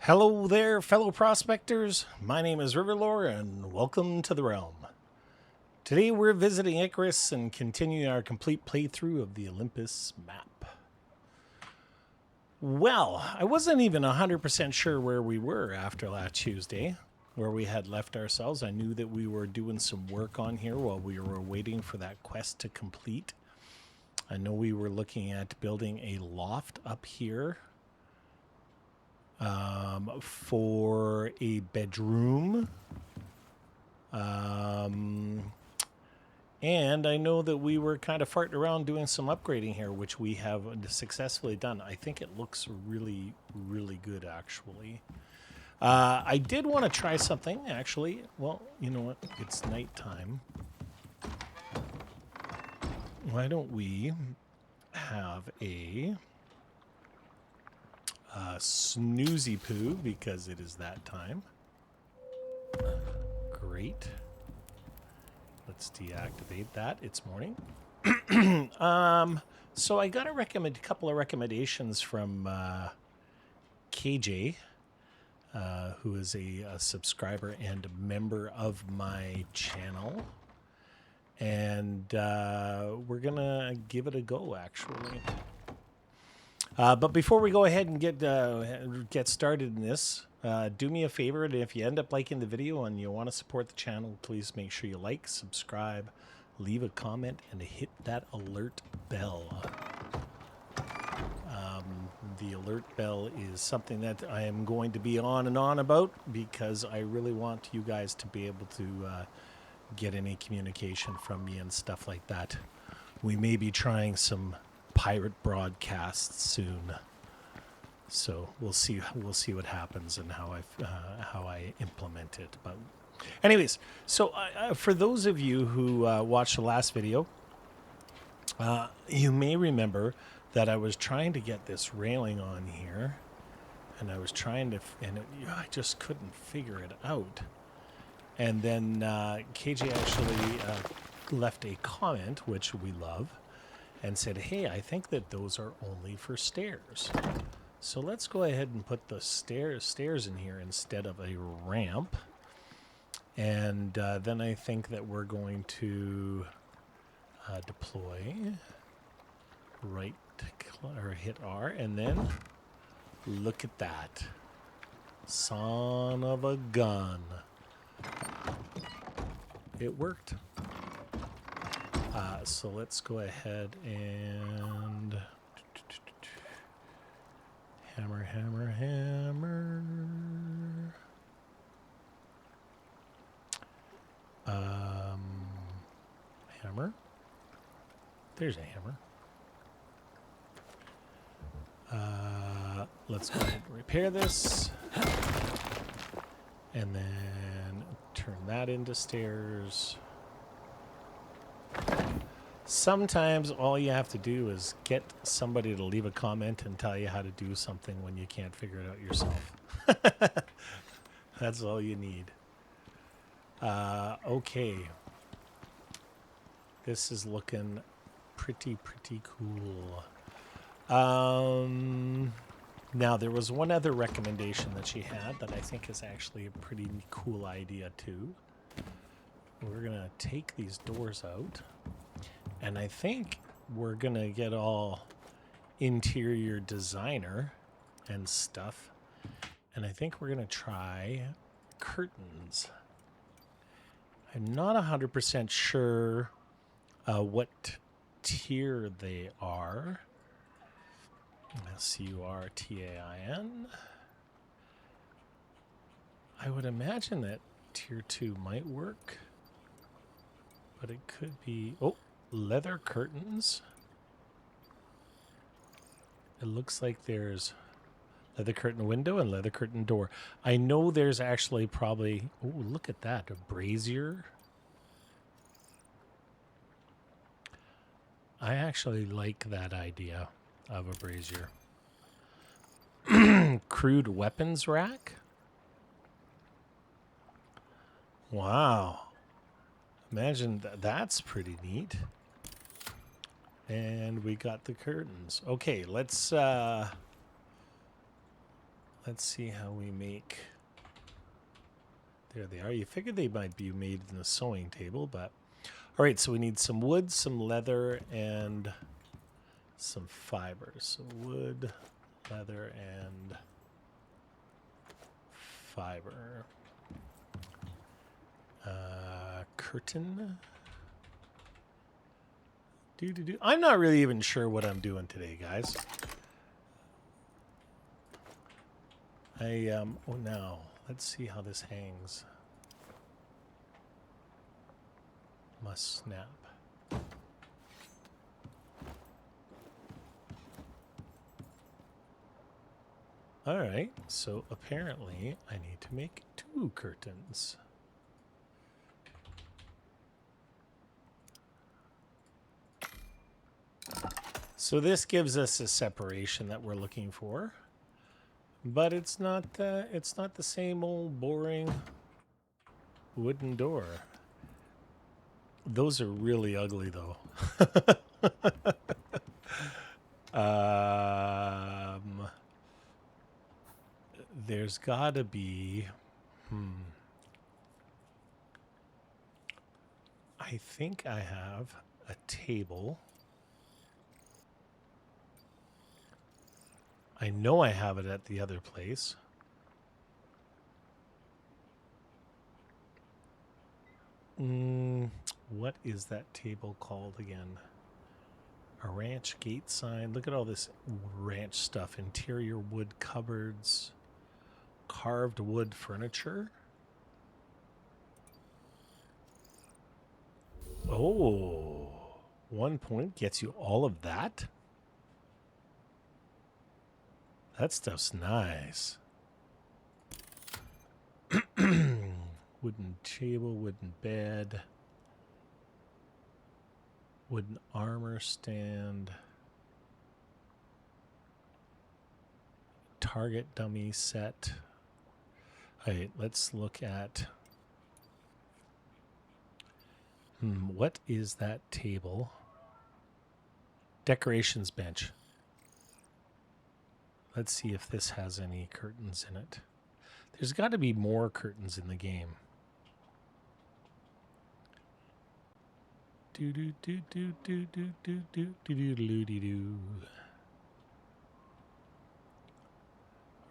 Hello there, fellow prospectors. My name is Riverlore, and welcome to the realm. Today we're visiting Icarus and continuing our complete playthrough of the Olympus map. Well, I wasn't even 100% sure where we were after last Tuesday, where we had left ourselves. I knew that we were doing some work on here while we were waiting for that quest to complete. I know we were looking at building a loft up here for a bedroom. And I know that we were kind of farting around doing some upgrading here, which we have successfully done. I think it looks really, really good, actually. I did want to try something, actually. Well, you know what? It's nighttime. Why don't we have a snoozy poo, because it is that time. Great. Let's deactivate that. It's morning. So I got a couple of recommendations from KJ, who is a subscriber and member of my channel. And we're going to give it a go, actually. But before we go ahead and get started in this, do me a favor, and if you end up liking the video and you want to support the channel, please make sure you like, subscribe, leave a comment, and hit that alert bell. The alert bell is something that I am going to be on and on about, because I really want you guys to be able to get any communication from me and stuff like that. We may be trying some pirate broadcasts soon, so we'll see what happens and how I implement it. But anyways, so for those of you who watched the last video, you may remember that I was trying to get this railing on here, and I was trying to, I just couldn't figure it out. And then KJ actually left a comment, which we love, and said, hey, I think that those are only for stairs. So let's go ahead and put the stairs in here instead of a ramp. And then I think that we're going to deploy, hit R, and then look at that. Son of a gun. It worked. So let's go ahead and hammer. Hammer. There's a hammer. Let's go ahead and repair this. And then turn that into stairs. Sometimes all you have to do is get somebody to leave a comment and tell you how to do something when you can't figure it out yourself. That's all you need. Okay. This is looking pretty cool. Now, there was one other recommendation that she had that I think is actually a pretty cool idea, too. We're going to take these doors out. And I think we're going to get all interior designer and stuff. And I think we're going to try curtains. I'm not 100% sure what tier they are. CURTAIN. I would imagine that tier 2 might work. But it could be... Oh! Leather curtains. It looks like there's leather curtain window and leather curtain door. I know there's actually probably... Oh, look at that. A brazier. I actually like that idea of a brazier. Crude weapons rack. Wow. Imagine that's pretty neat. And we got the curtains. Okay, let's Let's see how we make... There they are. You figured they might be made in the sewing table, but... All right, so we need some wood, some leather, and some fibers. So wood, leather, and fiber. Curtain. I'm not really even sure what I'm doing today, guys. Oh, now, let's see how this hangs. Must snap. All right, so apparently I need to make 2 curtains. So this gives us a separation that we're looking for, but it's not the same old boring wooden door. Those are really ugly, though. There's gotta be... I think I have a table. I know I have it at the other place. What is that table called again? A ranch gate sign. Look at all this ranch stuff. Interior wood cupboards. Carved wood furniture. Oh, 1 point gets you all of that? That stuff's nice. Wooden table, wooden bed, wooden armor stand, target dummy set. All right, let's look at... what is that table? Decorations bench. Let's see if this has any curtains in it. There's got to be more curtains in the game. Do do do do do do do do do do do do.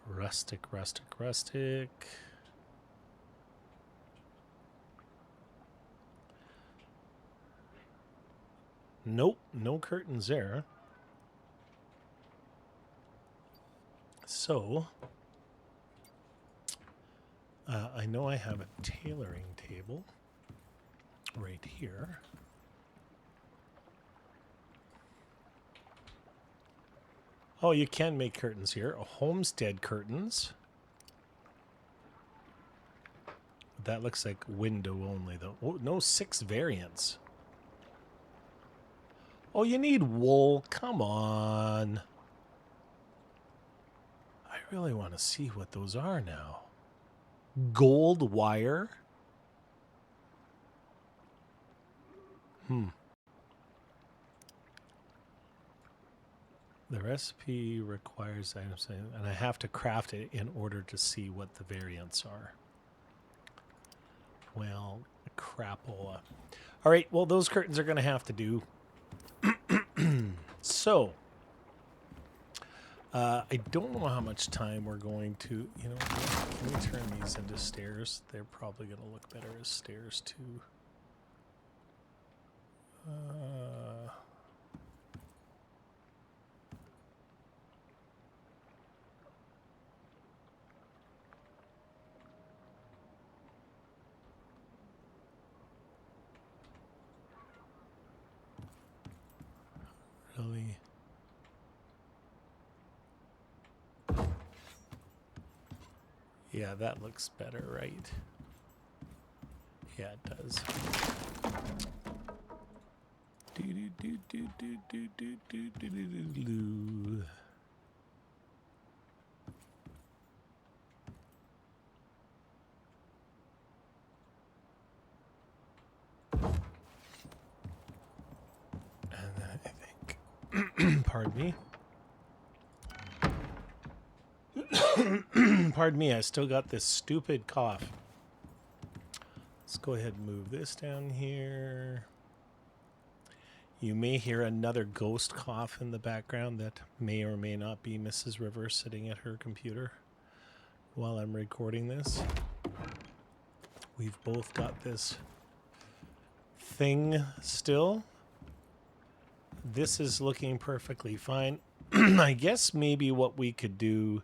Rustic, rustic, rustic. Nope, no curtains there. So, I know I have a tailoring table right here. Oh, you can make curtains here. Homestead curtains. That looks like window only, though. Oh, no, 6 variants. Oh, you need wool. Come on. I really want to see what those are now. Gold wire. The recipe requires items, and I have to craft it in order to see what the variants are. Well, crapola. All right, well, those curtains are going to have to do. So, I don't know how much time we're going to, you know, can we turn these into stairs? They're probably going to look better as stairs, too. Really? Yeah, that looks better, right? Yeah, it does. Do do do do do do do do do do do. And then I think, pardon me. Pardon me, I still got this stupid cough. Let's go ahead and move this down here. You may hear another ghost cough in the background that may or may not be Mrs. River sitting at her computer while I'm recording this. We've both got this thing still. This is looking perfectly fine. I guess maybe what we could do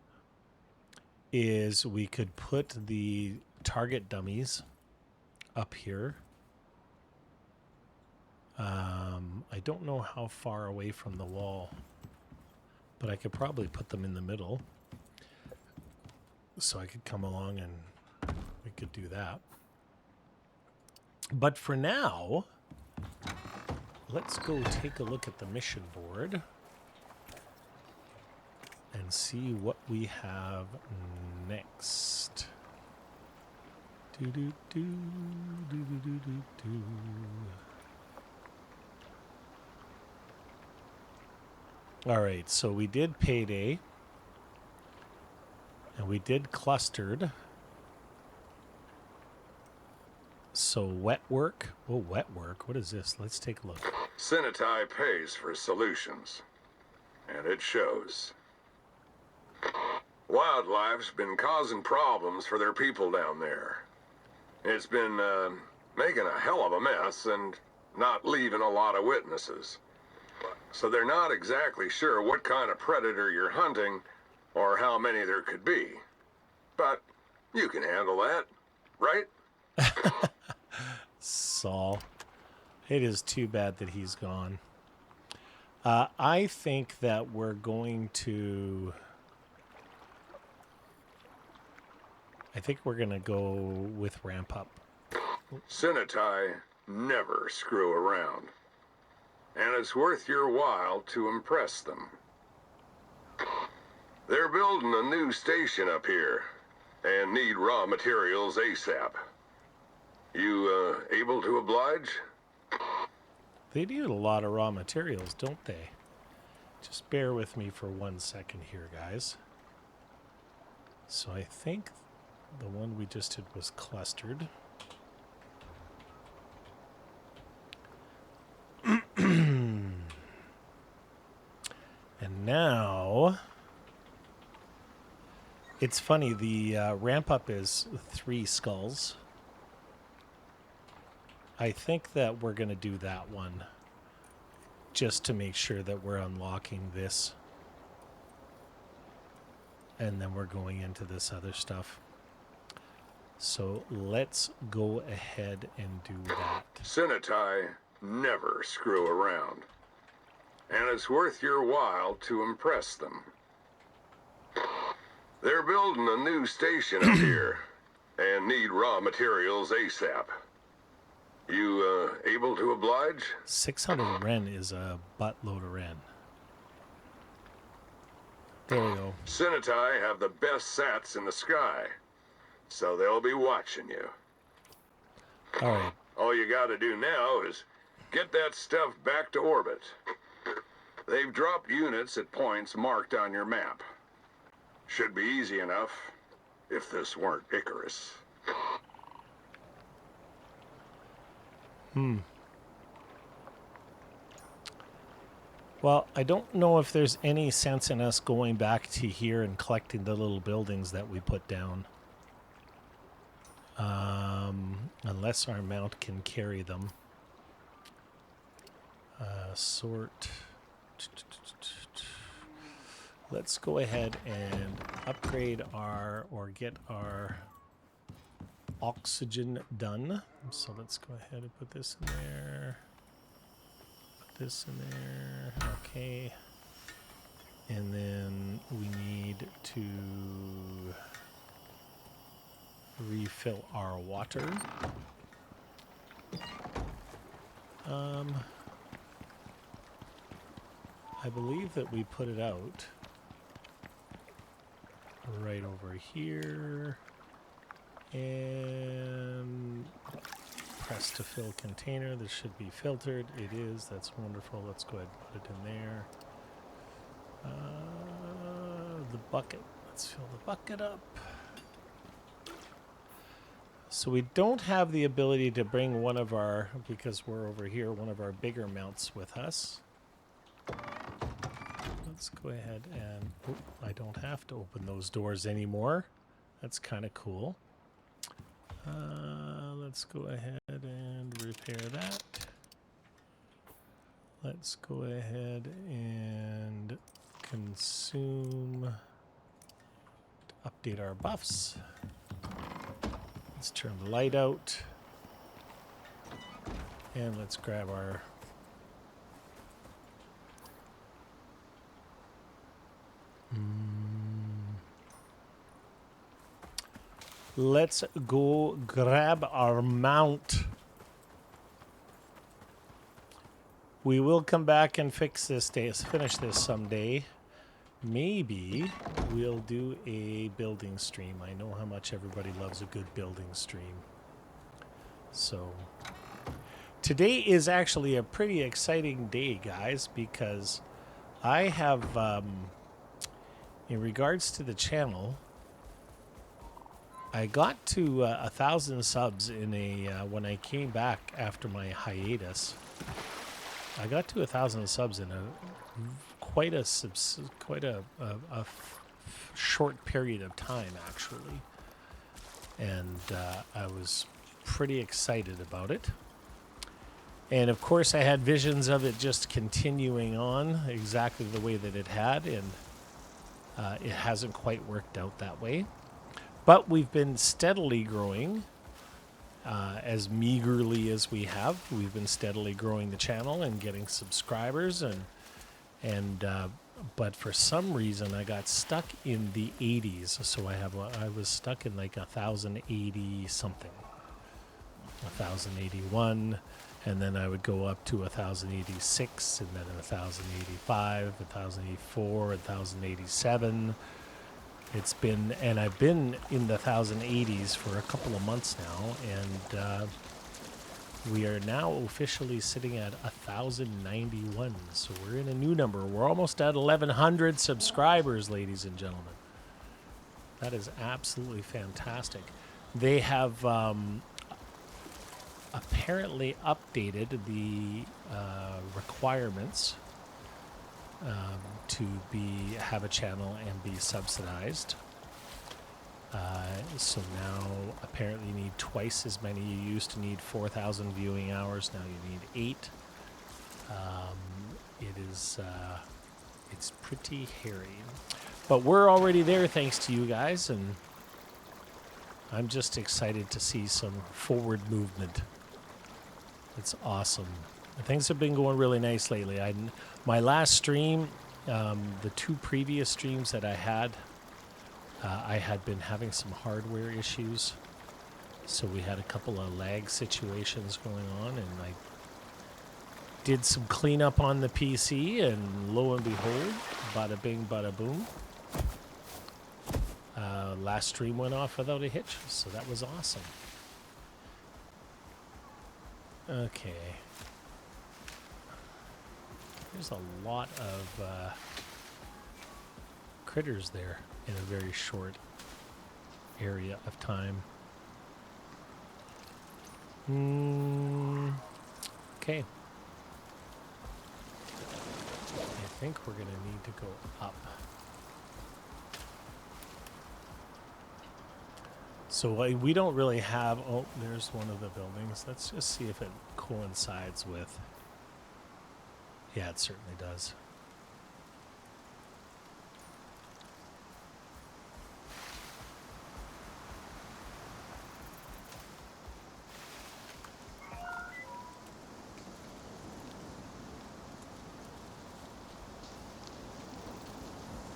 is we could put the target dummies up here. I don't know how far away from the wall, but I could probably put them in the middle. So I could come along and we could do that. But for now, let's go take a look at the mission board and see what we have next. All right, so we did payday, and we did clustered. So wet work. Oh, wet work. What is this? Let's take a look. Sinitai pays for solutions, and it shows. Wildlife's been causing problems for their people down there. It's been making a hell of a mess and not leaving a lot of witnesses. So they're not exactly sure what kind of predator you're hunting or how many there could be. But you can handle that, right? Saul. It is too bad that he's gone. I think that we're going to... I think we're going to go with ramp up. Sinitai never screw around. And it's worth your while to impress them. They're building a new station up here and need raw materials ASAP. You able to oblige? They need a lot of raw materials, don't they? Just bear with me for 1 second here, guys. So I think the one we just did was clustered. And now, it's funny, the ramp up is 3 skulls. I think that we're going to do that one just to make sure that we're unlocking this. And then we're going into this other stuff. So let's go ahead and do that. Sinitai never screw around. And it's worth your while to impress them. They're building a new station up here and need raw materials ASAP. You able to oblige? 600 Ren is a buttload of Ren. There we go. Sinitai have the best sats in the sky, so they'll be watching you. All right. All you gotta do now is get that stuff back to orbit. They've dropped units at points marked on your map. Should be easy enough, if this weren't Icarus. Well, I don't know if there's any sense in us going back to here and collecting the little buildings that we put down. Unless our mount can carry them. Sort. Let's go ahead and upgrade our, or get our oxygen done. So let's go ahead and put this in there. Put this in there. Okay. And then we need to refill our water. I believe that we put it out right over here and press to fill container. This should be filtered. It is. That's wonderful. Let's go ahead and put it in there. The bucket. Let's Let's fill the bucket up. So we don't have the ability to bring one of our, because we're over here, one of our bigger mounts with us. Let's go ahead and, oh, I don't have to open those doors anymore. That's kind of cool. Let's go ahead and repair that. Let's go ahead and consume, update our buffs. Let's turn the light out. And let's grab our let's go grab our mount. We will come back and fix this finish this someday. Maybe we'll do a building stream. I know how much everybody loves a good building stream. So today is actually a pretty exciting day, guys, because I have, in regards to the channel, I got to 1,000 subs in a when I came back after my hiatus. I got to 1,000 subs in quite a short period of time, actually, and I was pretty excited about it. And of course, I had visions of it just continuing on exactly the way that it had, and it hasn't quite worked out that way. But we've been steadily growing, as meagerly as we have. We've been steadily growing the channel and getting subscribers, and but for some reason I got stuck in the 80s. So I was stuck in like 1,080 something, 1,081, and then I would go up to 1,086, and then 1,085, 1,084, 1,087. It's been, and I've been in the 1,080s for a couple of months now, and we are now officially sitting at 1,091. So we're in a new number. We're almost at 1,100 subscribers, ladies and gentlemen. That is absolutely fantastic. They have apparently updated the requirements to have a channel and be subsidized. So now apparently you need twice as many. You used to need 4,000 viewing hours. Now you need 8. It's pretty hairy, but we're already there thanks to you guys, and I'm just excited to see some forward movement. It's awesome. Things have been going really nice lately. My last stream, the 2 previous streams that I had been having some hardware issues. So we had a couple of lag situations going on, and I did some cleanup on the PC, and lo and behold, bada bing, bada boom. Last stream went off without a hitch, so that was awesome. Okay. There's a lot of critters there in a very short area of time. Okay. I think we're going to need to go up. So we don't really have... Oh, there's one of the buildings. Let's just see if it coincides with... Yeah, it certainly does.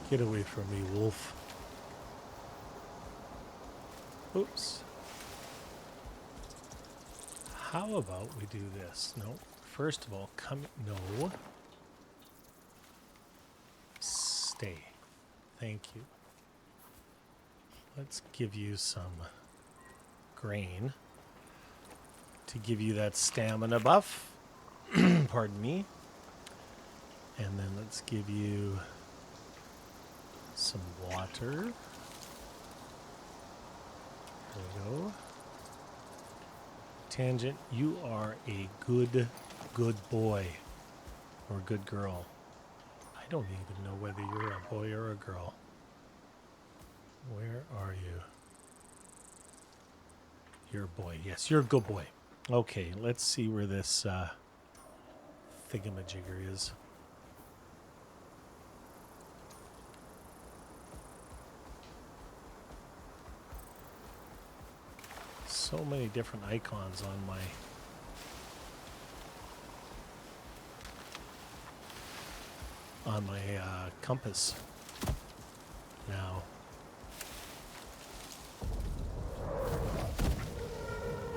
Get away from me, wolf. Oops. How about we do this? No. First of all, no. Stay. Thank you. Let's give you some grain to give you that stamina buff. Pardon me. And then let's give you some water. There we go. Tangent, you are a good boy. Or good girl. I don't even know whether you're a boy or a girl. Where are you? You're a boy. Yes, you're a good boy. Okay, let's see where this thingamajigger is. So many different icons on my compass now.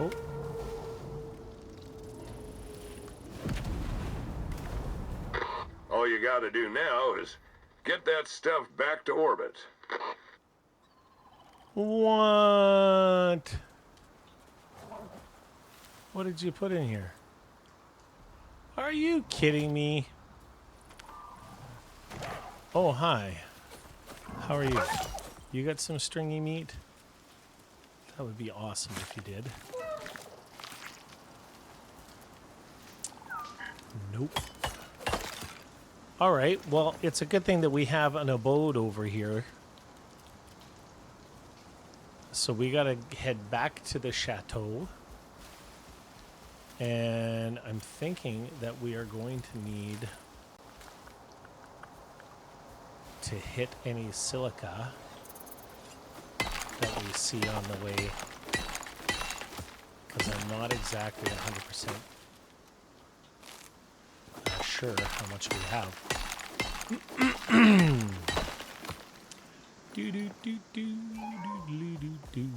Oh. All you gotta do now is get that stuff back to orbit. What? What did you put in here? Are you kidding me? Oh, hi. How are you? You got some stringy meat? That would be awesome if you did. Nope. All right. Well, it's a good thing that we have an abode over here. So we got to head back to the chateau. And I'm thinking that we are going to need to hit any silica that we see on the way, because I'm not exactly 100% sure how much we have. do do do do do do do.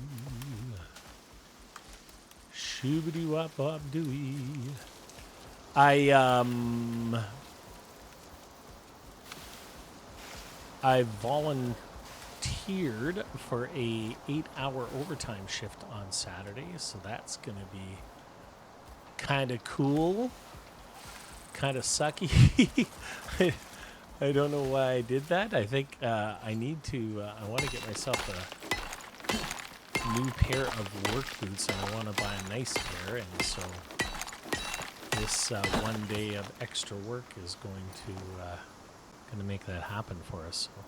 Shoobity wop wop dooey. I volunteered for a 8-hour overtime shift on Saturday, so that's gonna be kind of cool, kind of sucky. I don't know why I did that. I think I need to. I want to get myself a new pair of work boots, and I want to buy a nice pair. And so this one day of extra work is going to make that happen for us. So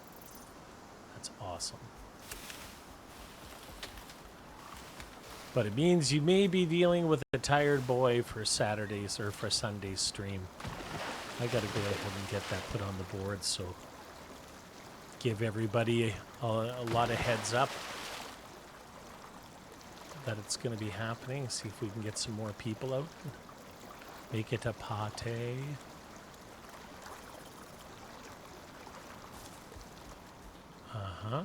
that's awesome. But it means you may be dealing with a tired boy for Saturdays or for Sunday's stream. I got to go ahead and get that put on the board, so give everybody a lot of heads up that it's going to be happening. See if we can get some more people out. Make it a party. Uh-huh.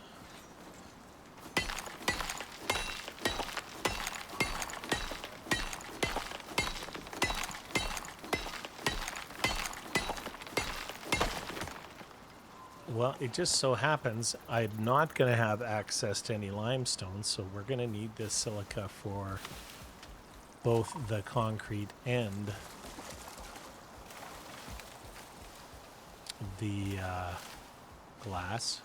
Well, it just so happens I'm not going to have access to any limestone, so we're going to need this silica for both the concrete and the glass.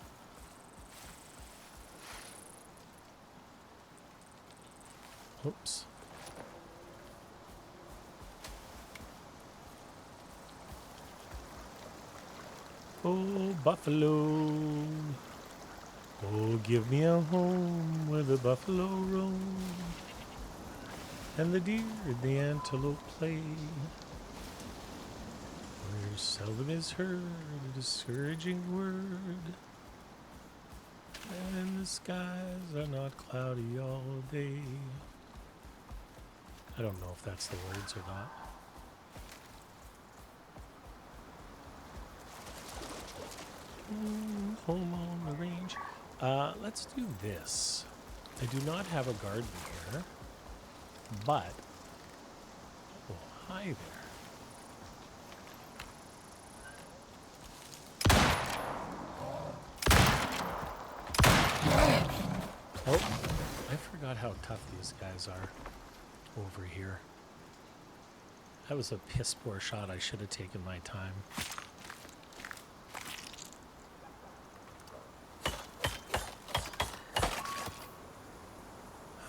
Oops. Oh, buffalo. Oh, give me a home where the buffalo roam and the deer and the antelope play. Where seldom is heard a discouraging word, and the skies are not cloudy all day. I don't know if that's the words or not. Home on the range. Let's do this. I do not have a garden here, but oh, hi there. Oh, I forgot how tough these guys are over here. That was a piss poor shot. I should have taken my time.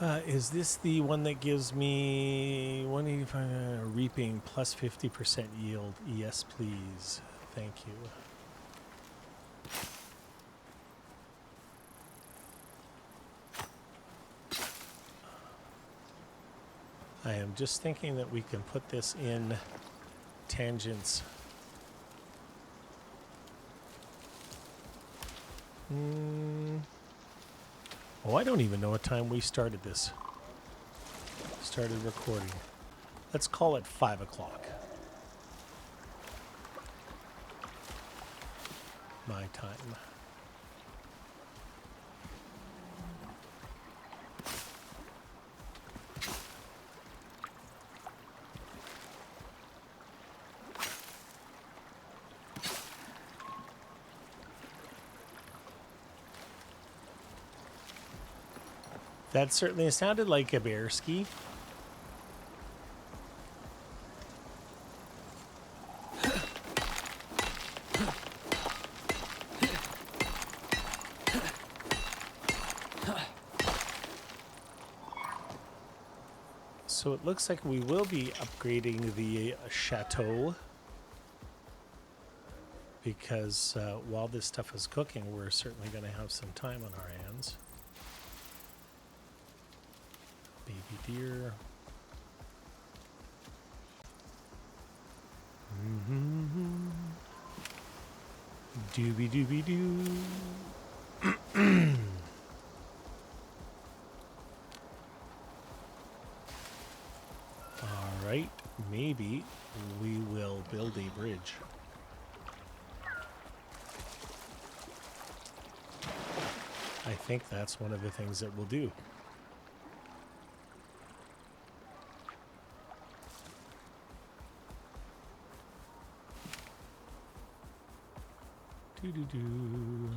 Is this the one that gives me 185 reaping plus 50% yield? Yes, please. Thank you. I am just thinking that we can put this in tangents. Oh, I don't even know what time we started this. Started recording. Let's call it 5 o'clock. My time. That certainly sounded like a bear ski. So it looks like we will be upgrading the chateau because while this stuff is cooking, we're certainly going to have some time on our hands. Baby deer. Doobie doobie doo. All right, maybe we will build a bridge. I think that's one of the things that we'll do. Doo-doo-doo.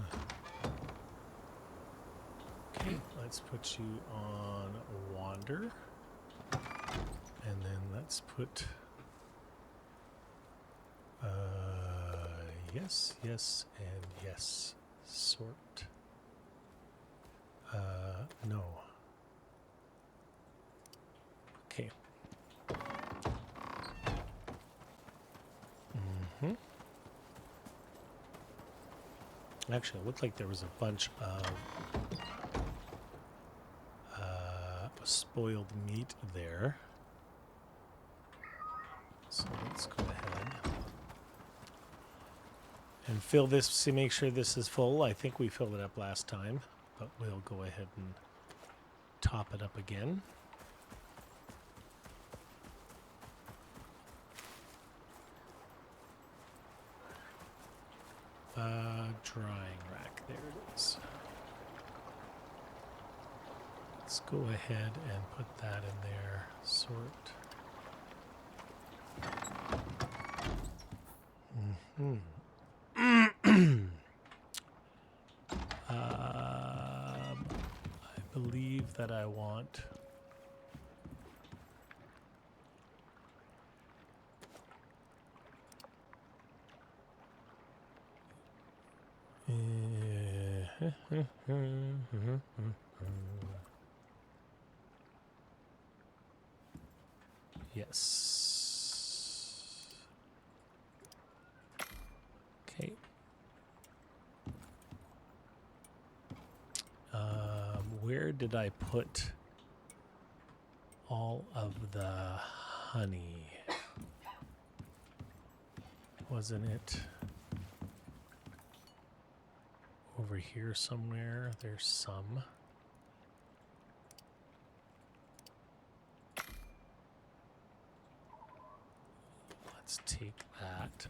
Okay, let's put you on wander. And then let's put yes, yes, and yes. Sort. No. Okay. Actually, it looked like there was a bunch of spoiled meat there. So let's go ahead and fill this to make sure this is full. I think we filled it up last time, but we'll go ahead and top it up again. Drying rack, there it is. Let's go ahead and put that in there. Sort. I believe that I want yes. Okay. Where did I put all of the honey? Wasn't it over here somewhere? There's some. Let's take that.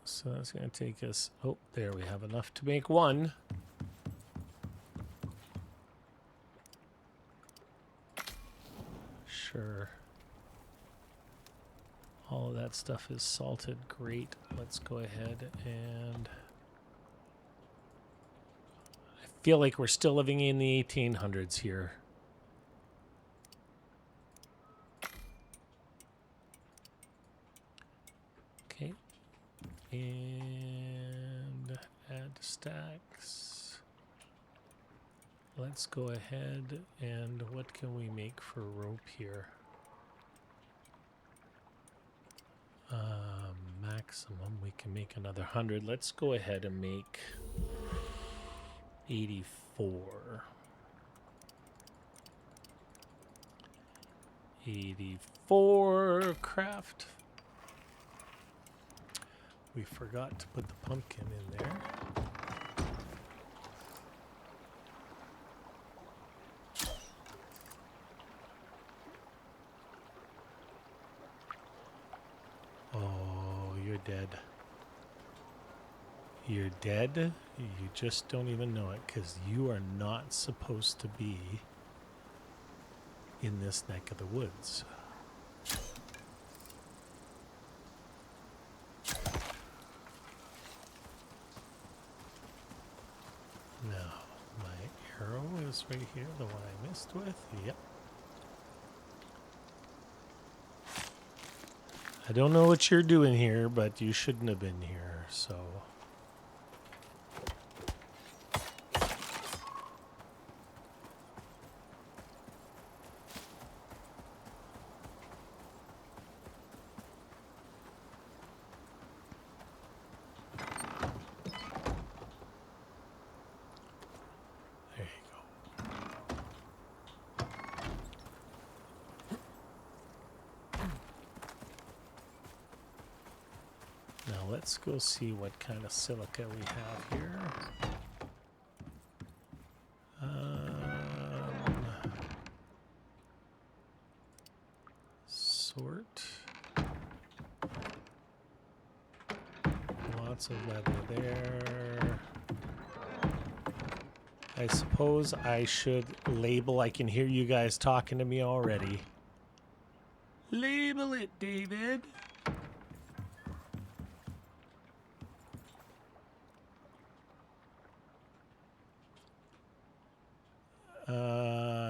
So that's going to take us... Oh, there we have enough to make one. Sure. All of that stuff is salted. Great. Let's go ahead and... I feel like we're still living in the 1800s here. Okay. And add stacks. Let's go ahead and what can we make for rope here? Maximum, we can make another 100. Let's go ahead and make 84. 84 craft. We forgot to put the pumpkin in there. Oh, you're dead. You're dead? You just don't even know it because you are not supposed to be in this neck of the woods. Now, my arrow is right here, the one I missed with. Yep. I don't know what you're doing here, but you shouldn't have been here, so... There you go. Now let's go see what kind of silica we have here. Sort. Lots of leather there. I suppose I should label. I can hear you guys talking to me already. Label it, David.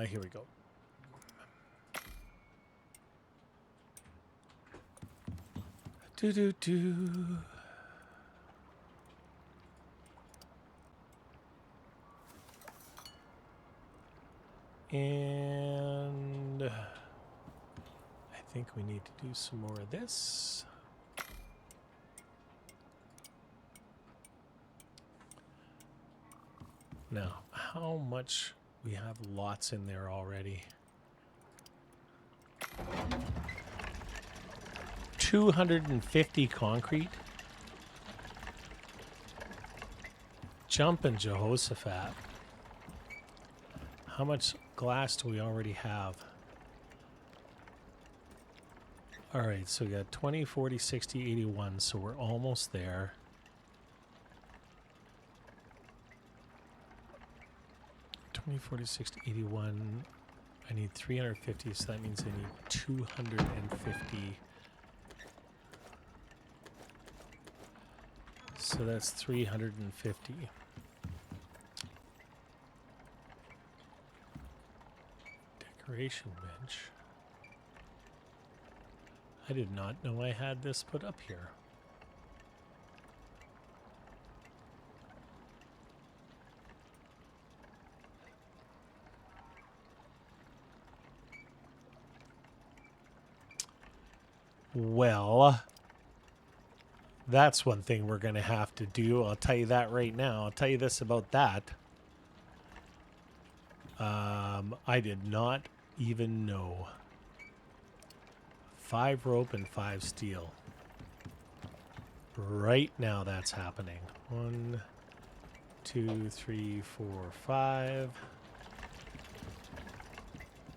Here we go. Do. And I think we need to do some more of this. Now, how much? We have lots in there already. 250 concrete. Jumpin' Jehoshaphat. How much glass do we already have? All right, so we got 20, 40, 60, 81, so we're almost there. 20, 40, 60, 81. I need 350, so that means I need 250. So that's 350. Decoration bench. I did not know I had this put up here. Well, that's one thing we're going to have to do. I'll tell you that right now. I'll tell you this about that. I did not even know. 5 rope and 5 steel. Right now that's happening. 1, 2, 3, 4, 5.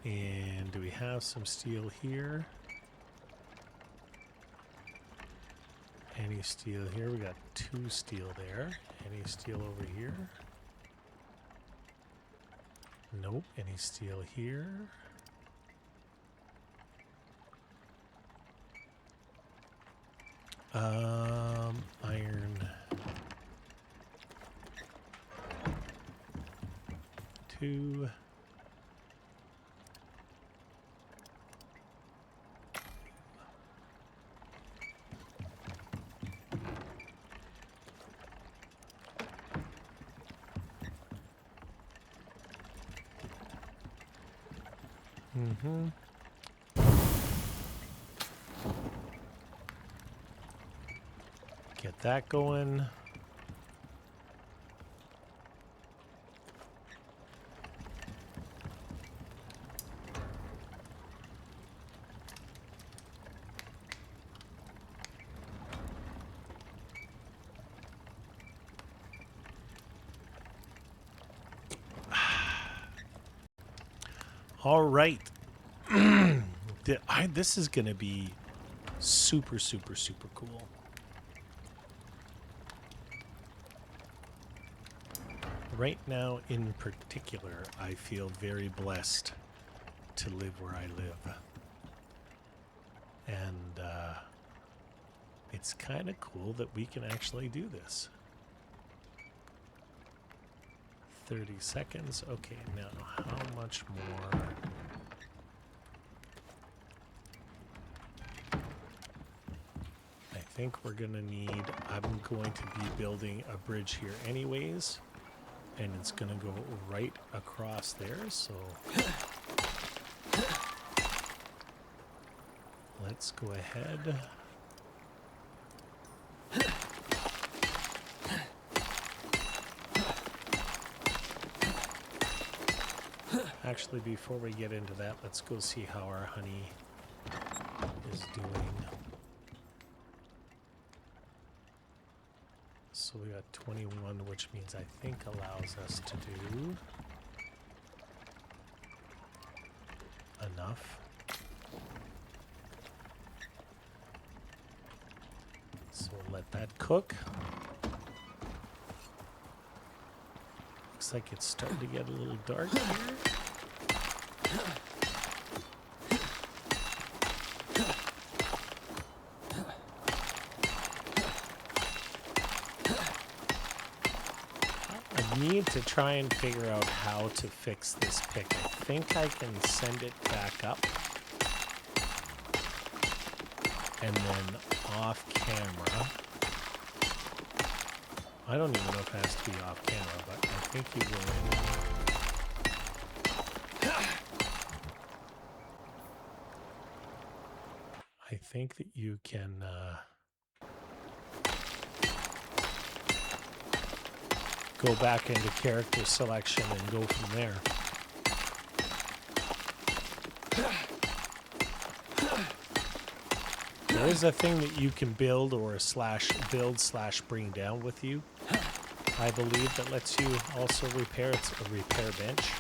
And do we have some steel here? Any steel here? We got 2 steel there. Any steel over here? Nope. Any steel here? Iron. 2. Mm-hmm. Get that going. All right. This is going to be super, super, super cool. Right now, in particular, I feel very blessed to live where I live. And it's kind of cool that we can actually do this. 30 seconds. Okay, now how much more? I think we're going to need... I'm going to be building a bridge here anyways. And it's going to go right across there, so... Let's go ahead. Actually, before we get into that, let's go see how our honey is doing. So we got 21, which means I think allows us to do enough. So we'll let that cook. Looks like it's starting to get a little dark here. I need to try and figure out how to fix this pick. I think I can send it back up and then off camera. I don't even know if it has to be off camera, but I think you go in. I think that you can go back into character selection and go from there. There is a thing that you can build or /build/bring down with you, I believe, that lets you also repair. It's a repair bench.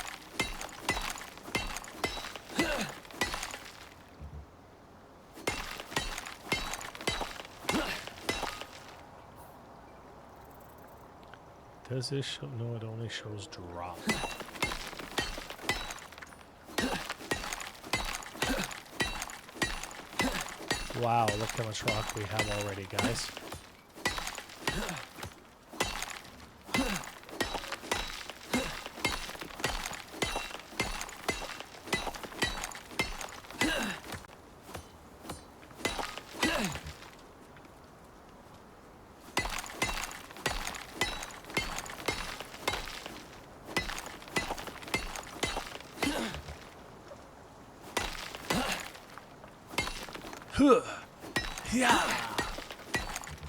Does this show? No, it only shows drop. Wow, look how much rock we have already, guys. Yeah.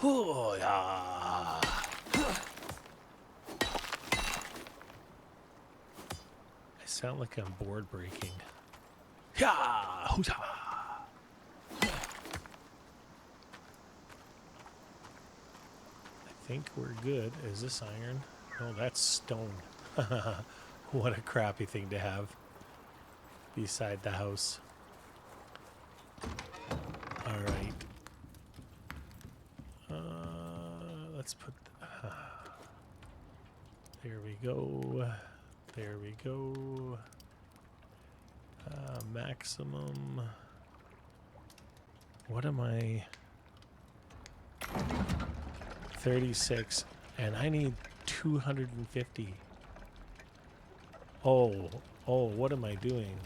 Oh, yeah. I sound like I'm board breaking. Yeah. I think we're good. Is this iron? Oh, that's stone. What a crappy thing to have beside the house. All right. Let's put... there we go. There we go. Maximum... What am I... 36. And I need 250. Oh, oh, what am I doing?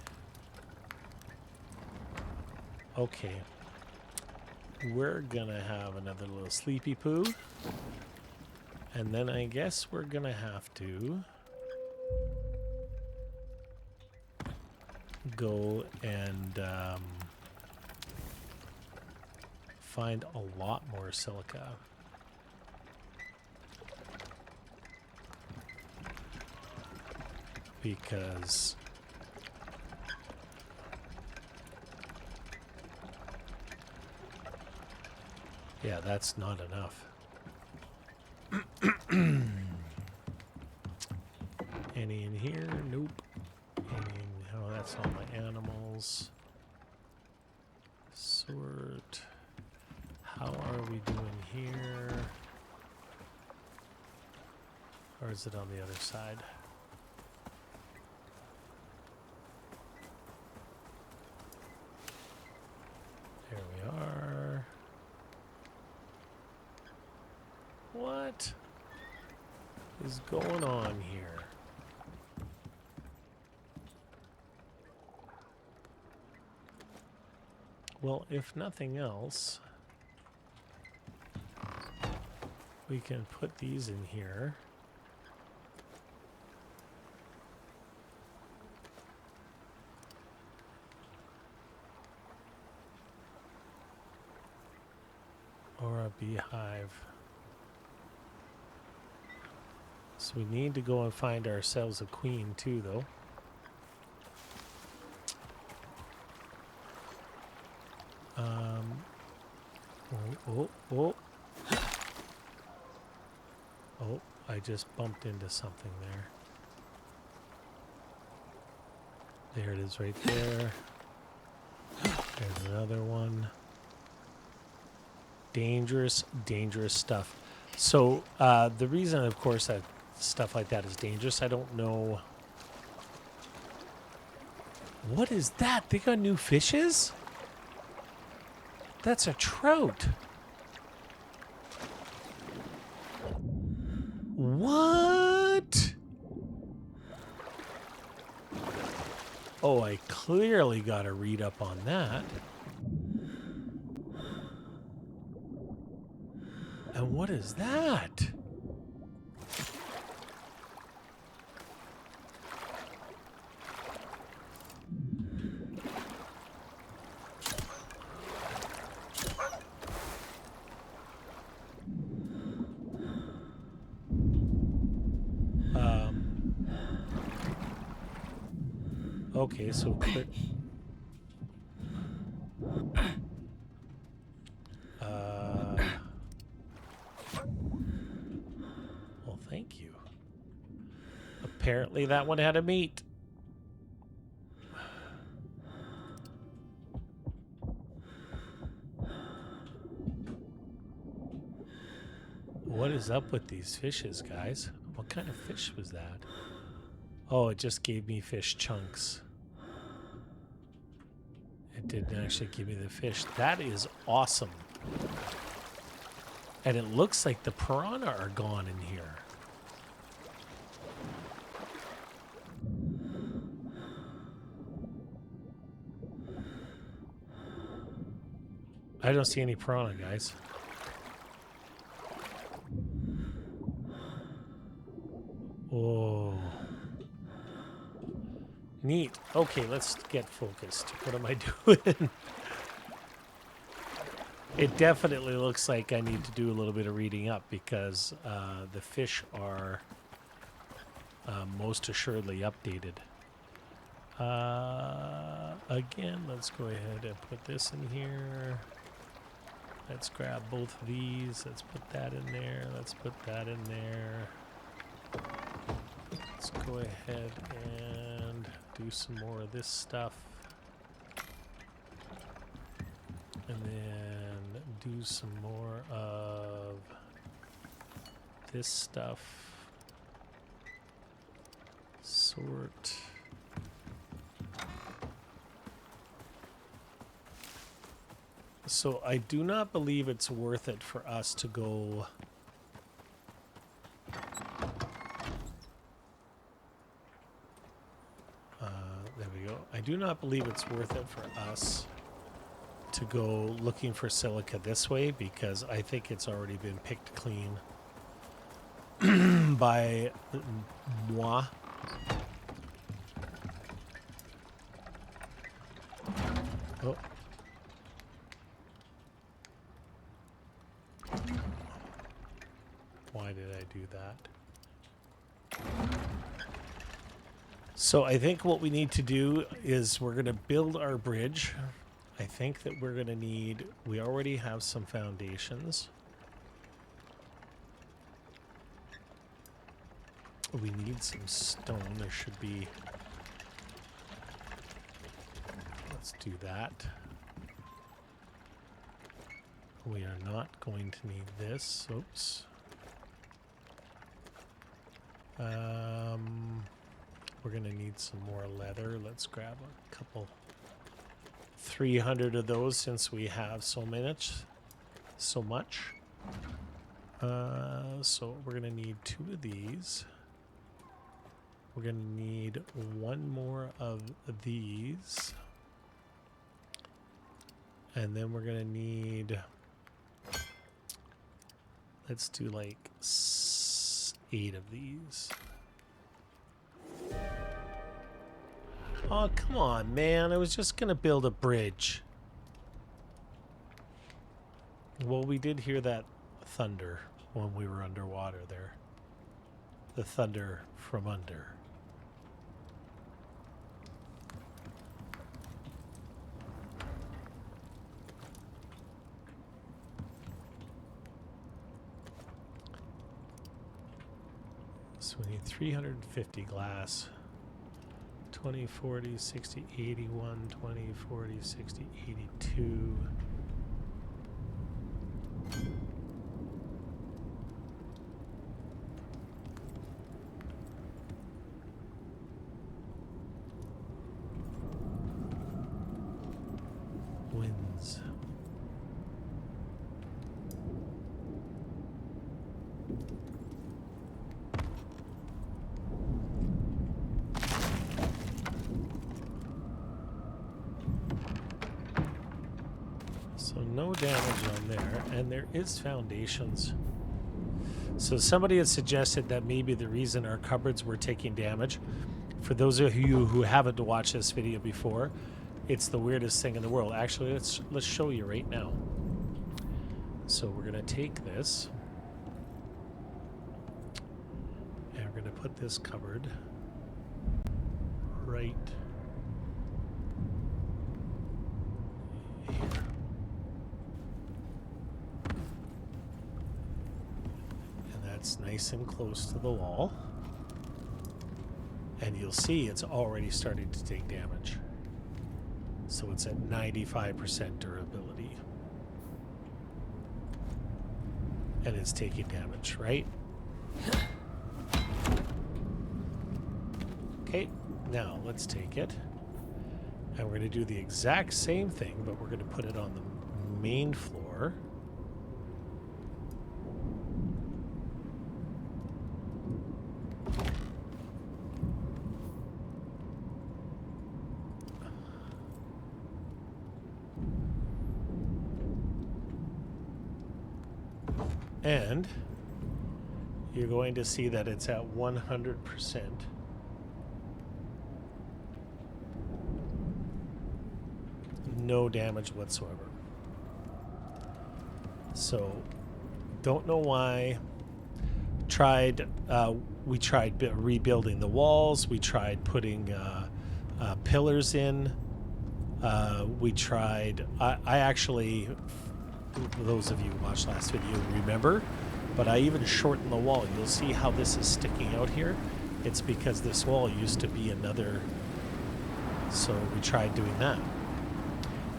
Okay. We're gonna have another little sleepy poo. And then I guess we're gonna have to go and find a lot more silica. Because yeah, that's not enough. Any in here? Nope. Any in, oh, that's all my animals. Sort. How are we doing here? Or is it on the other side? There we are. What is going on here? Well, if nothing else, we can put these in here. Or a beehive. So we need to go and find ourselves a queen too, though. Oh. Oh, I just bumped into something there. There it is right there. There's another one. Dangerous, dangerous stuff. So the reason, of course, that stuff like that is dangerous, I don't know. What is that? They got new fishes? That's a trout. What? Oh, I clearly got to read up on that. And what is that? Okay, so click. Well, thank you. Apparently that one had a meat. What is up with these fishes, guys? What kind of fish was that? Oh, it just gave me fish chunks. It didn't actually give me the fish. That is awesome. And it looks like the piranha are gone in here. I don't see any piranha, guys. Oh. Neat. Okay, let's get focused. What am I doing? It definitely looks like I need to do a little bit of reading up because the fish are most assuredly updated. Again, let's go ahead and put this in here. Let's grab both of these. Let's put that in there. Let's put that in there. Let's go ahead and do some more of this stuff. And then do some more of this stuff. Sort. So I do not believe it's worth it for us to go There we go. I do not believe it's worth it for us to go looking for silica this way because I think it's already been picked clean by moi. Oh. Why did I do that? So I think what we need to do is we're going to build our bridge. I think that we're going to need, we already have some foundations. We need some stone. There should be, let's do that. We are not going to need this. Oops. We're going to need some more leather. Let's grab a couple, 300 of those since we have so much. So we're going to need 2 of these. We're going to need 1 more of these. And then we're going to need, let's do like 8 of these. Oh, come on, man. I was just going to build a bridge. Well, we did hear that thunder when we were underwater there. The thunder from under. So we need 350 glass. 20, 40, 60, 81, 20, 40, 60, 82. Winds. So no damage on there, and there is foundations. So somebody had suggested that maybe the reason our cupboards were taking damage, for those of you who haven't watched this video before, it's the weirdest thing in the world. Actually, let's show you right now. So we're gonna take this, and we're gonna put this cupboard right here. It's nice and close to the wall, and you'll see it's already starting to take damage. So it's at 95% durability, and it's taking damage, right? Okay, now let's take it, and we're going to do the exact same thing, but we're going to put it on the main floor. And you're going to see that it's at 100%. No damage whatsoever. So, don't know why. We tried rebuilding the walls. We tried putting pillars in. We tried. I actually. Those of you who watched last video remember, but I even shortened the wall. You'll see how this is sticking out here. It's because this wall used to be another, so we tried doing that.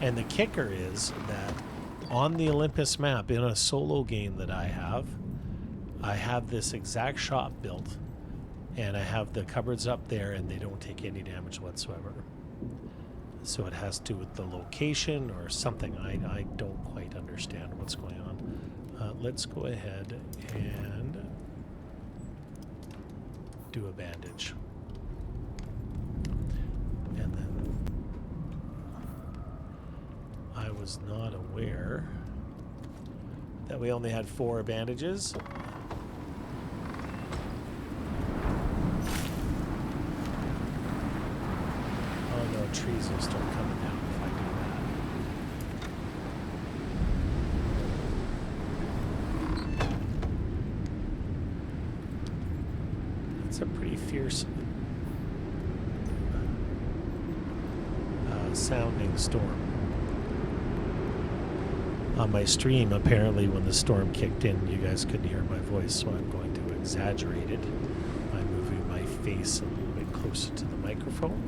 And the kicker is that on the Olympus map, in a solo game that I have this exact shop built, and I have the cupboards up there, and they don't take any damage whatsoever. So it has to do with the location or something. I don't quite understand what's going on. Let's go ahead and do a bandage. And was not aware that we only had 4 bandages. Oh no, trees will start coming down if I do that. It's a pretty fierce sounding storm. On my stream, apparently when the storm kicked in, you guys couldn't hear my voice, so I'm going to exaggerate it by moving my face a little bit closer to the microphone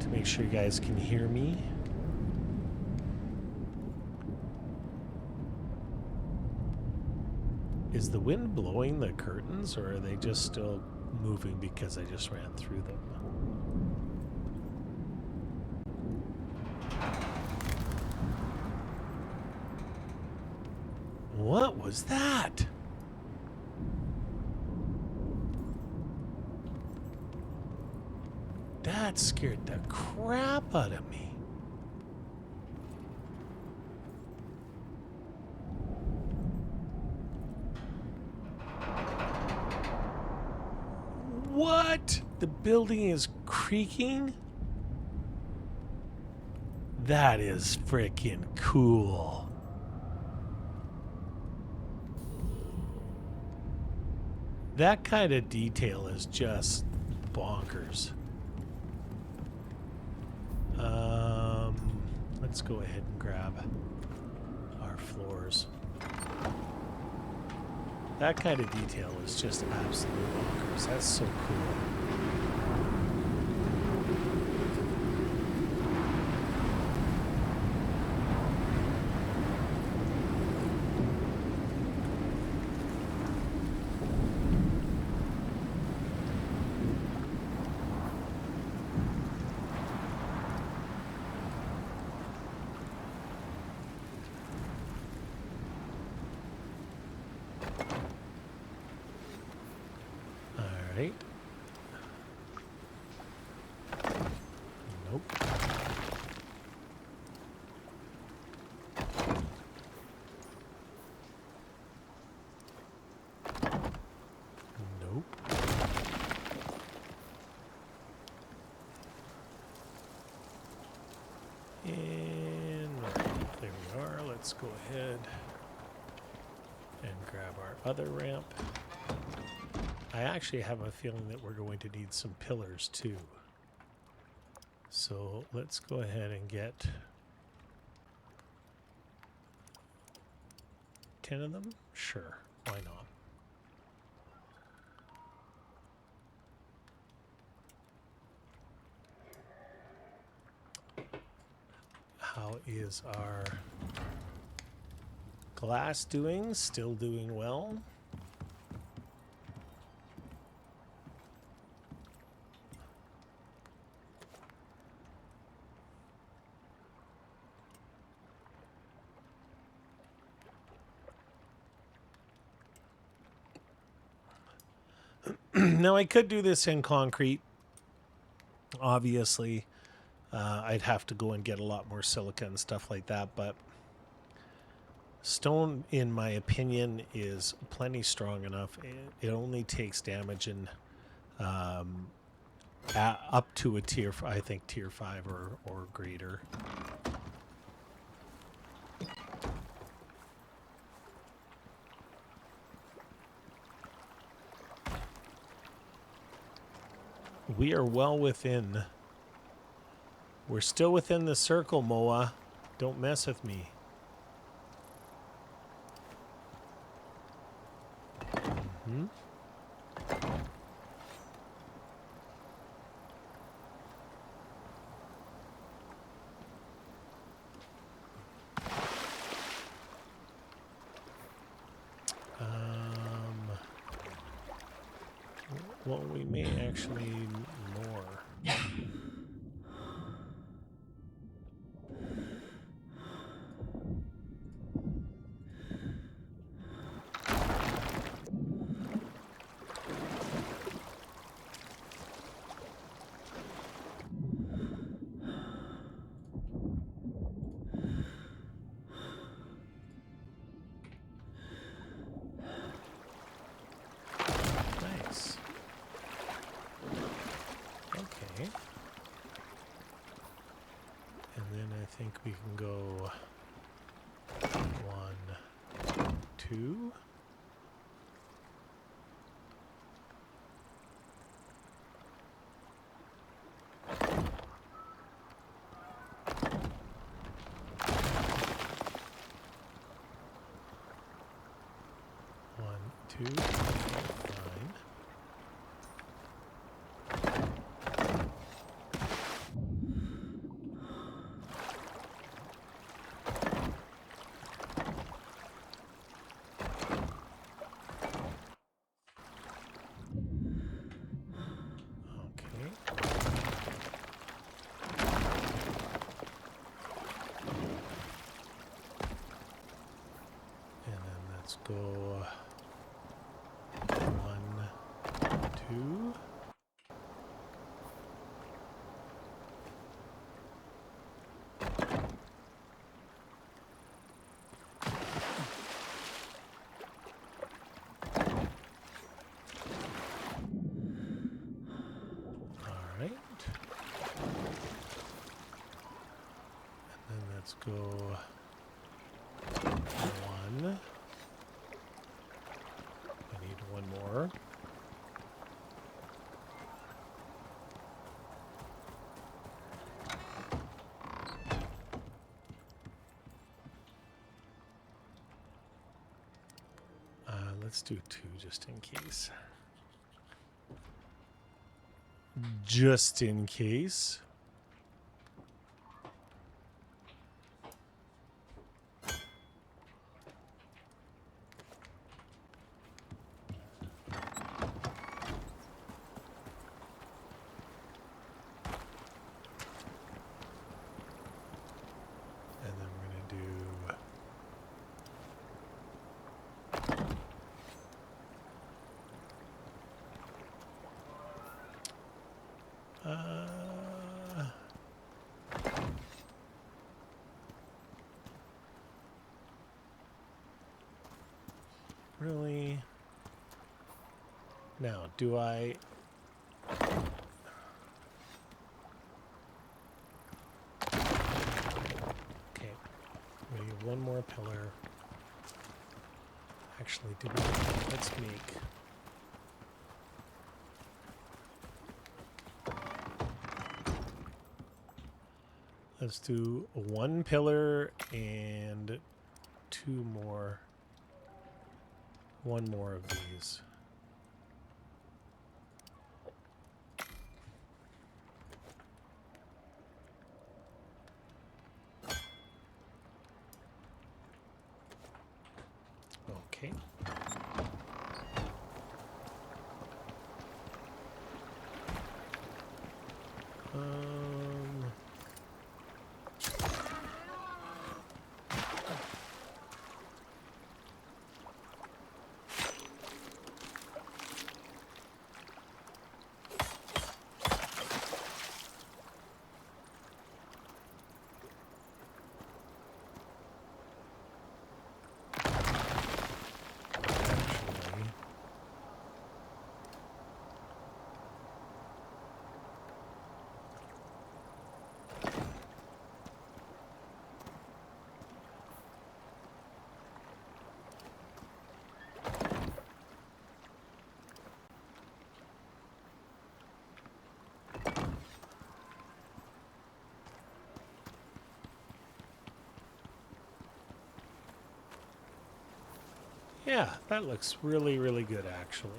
to make sure you guys can hear me. Is the wind blowing the curtains, or are they just still moving because I just ran through them? What was that? That scared the crap out of me. What? The building is creaking? That is freaking cool. That kind of detail is just bonkers. Let's go ahead and grab our floors. That kind of detail is just absolute bonkers. That's so cool. Right. Nope. Nope. And there we are. Let's go ahead and grab our other ramp. I actually have a feeling that we're going to need some pillars too. So let's go ahead and get 10 of them. Sure, why not? How is our glass doing? Still doing well. Now I could do this in concrete. Obviously, I'd have to go and get a lot more silica and stuff like that, but stone, in my opinion, is plenty strong enough. It only takes damage in up to a tier, I think tier 5 or greater. We are well within. We're still within the circle, Moa. Don't mess with me. Mm-hmm. Well, we may actually need more. Okay. And then I think we can go 1, 2. Fine. Okay. And then let's go 1, 2. All right. And then let's go 1. I need one more. Let's do 2 just in case. Just in case. And then we're going to do really? Now, do I... Okay. We need one more pillar. Actually, let's make... Let's do 1 pillar and 2 more. 1 more of these. Okay. Yeah, that looks really, really good, actually.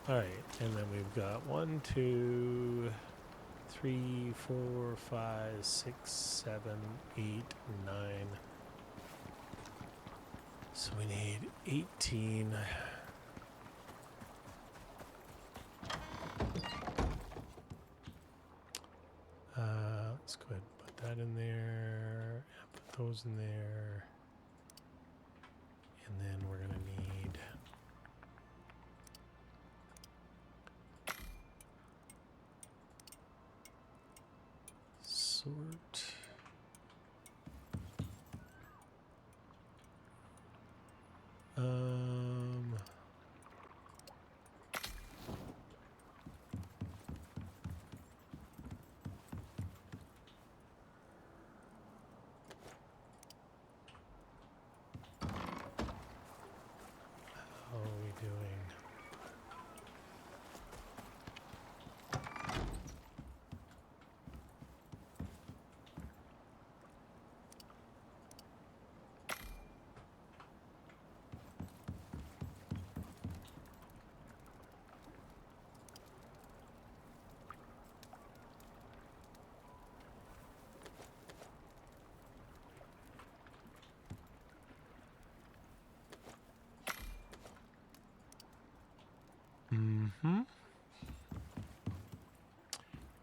All right, and then we've got 1, 2, 3, 4, 5, 6, 7, 8, 9. So we need 18. Let's go ahead and put that in there. Put those in there. And then we're going to need sort.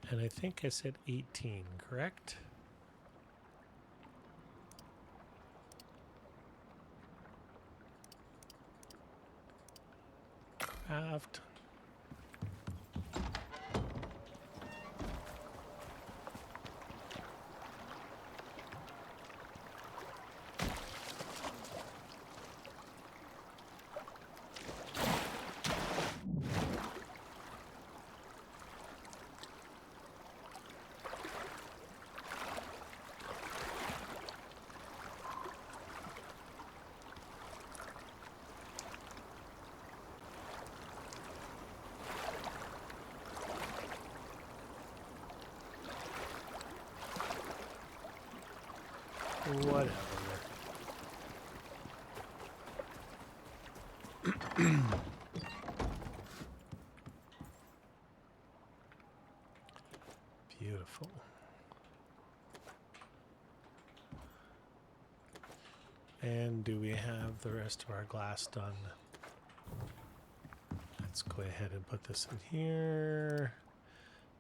And I think I said 18, correct? Craft. Whatever. Beautiful. And do we have the rest of our glass done? Let's go ahead and put this in here.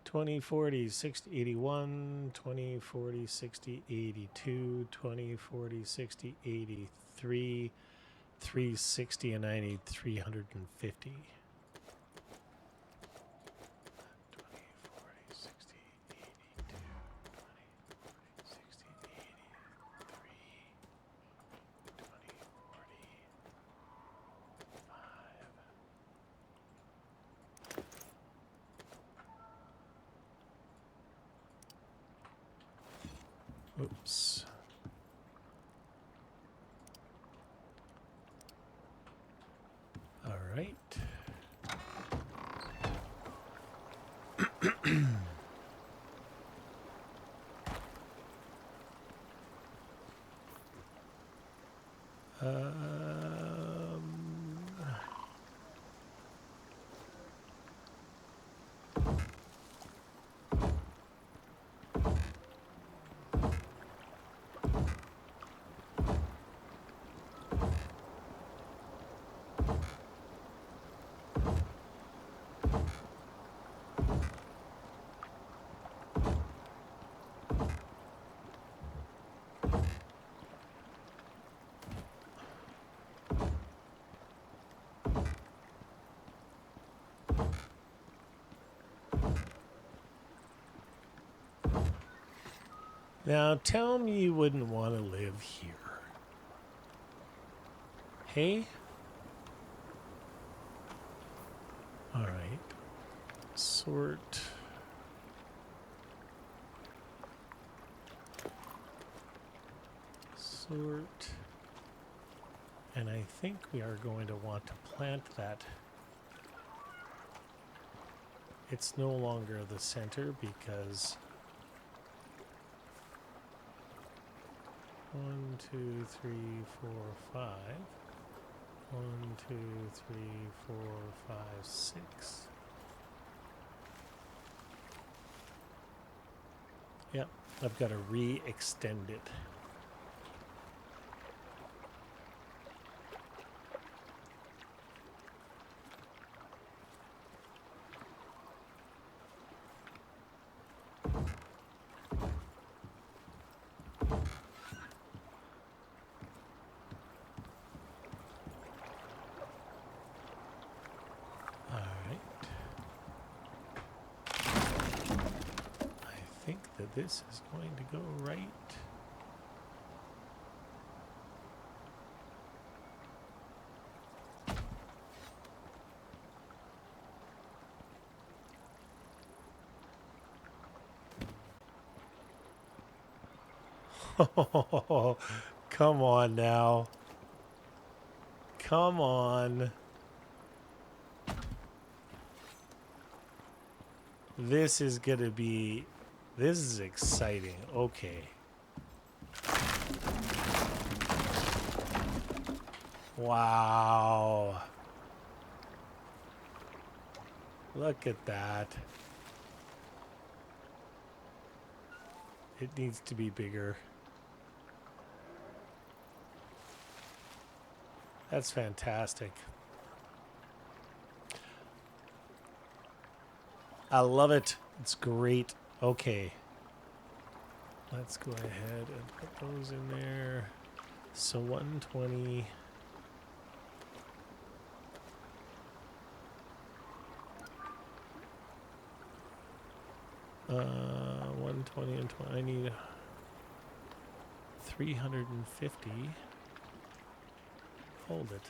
20, 40, 60, 81, 20, 40, 60, 82, 20, 40, 60, 83, 360, and I need 350. 20, 40, 60, 82, 20, 40, 60, 83, 20, 45. Oops. All right. Now tell me you wouldn't want to live here. Hey? All right. Sort. Sort. And I think we are going to want to plant that. It's no longer the center because 1, 2, 3, 4, 5. 1, 2, 3, 4, 5, 6. Yep, I've got to re-extend it. This is going to go right. Oh, come on now. Come on. This is going to be... This is exciting. Okay. Wow. Look at that. It needs to be bigger. That's fantastic. I love it. It's great. Okay. Let's go ahead and put those in there. So 120. 120 and 20. I need 350. Hold it.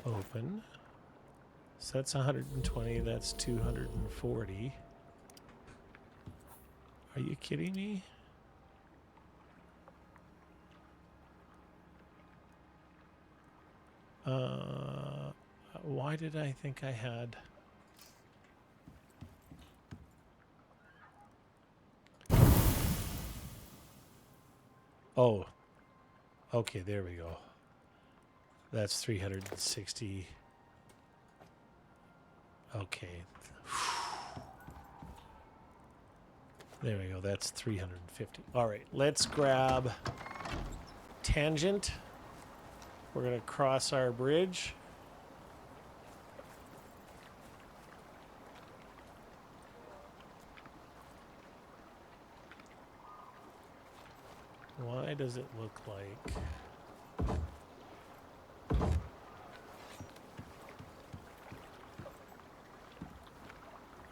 Open. So that's 120. That's 240. Are you kidding me? Why did I think I had... Oh. Okay, there we go. That's 360. Okay. There we go. That's 350. All right, let's grab tangent. We're going to cross our bridge. Why does it look like...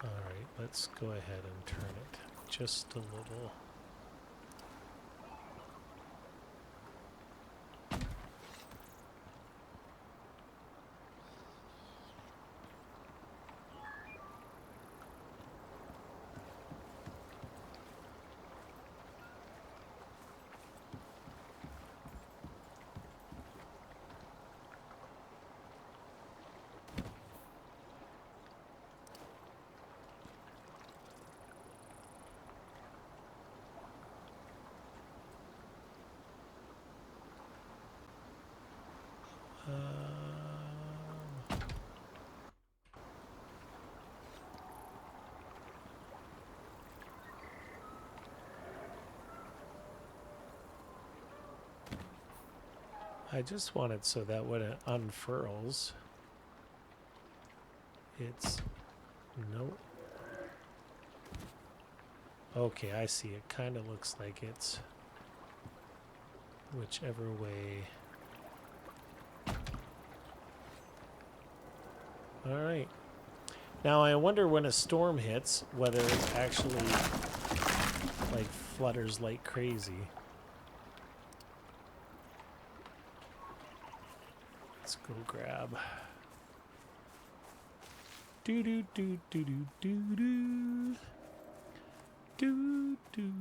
All right, let's go ahead and turn it just a little. I just want it so that when it unfurls, it's... Nope. Okay, I see. It kind of looks like it's whichever way. All right. Now I wonder when a storm hits whether it actually like flutters like crazy. Let's go grab. Do do do do do do do do do.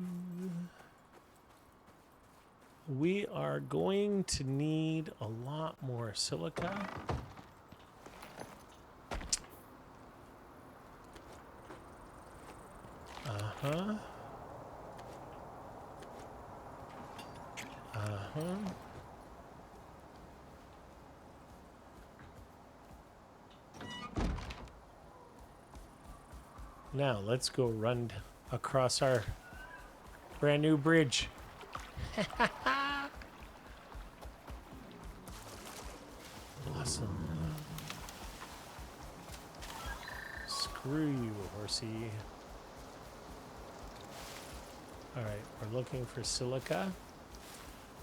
We are going to need a lot more silica. Uh-huh. Uh-huh. Now, let's go run across our brand new bridge. Awesome. Screw you, horsey. Alright, we're looking for silica.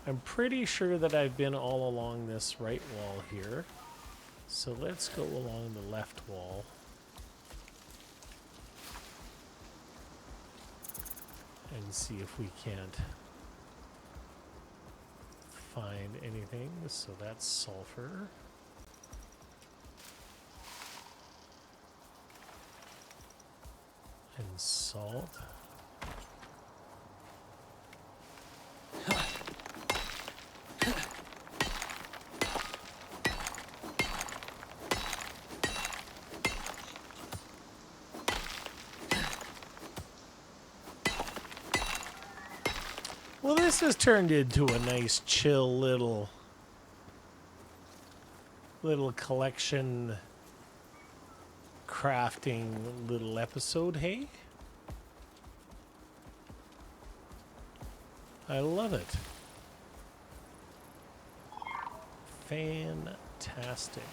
I'm pretty sure that I've been all along this right wall here. So let's go along the left wall. And see if we can't find anything. So that's sulfur. And salt. Well, this has turned into a nice, chill little collection crafting little episode, hey? I love it. Fantastic.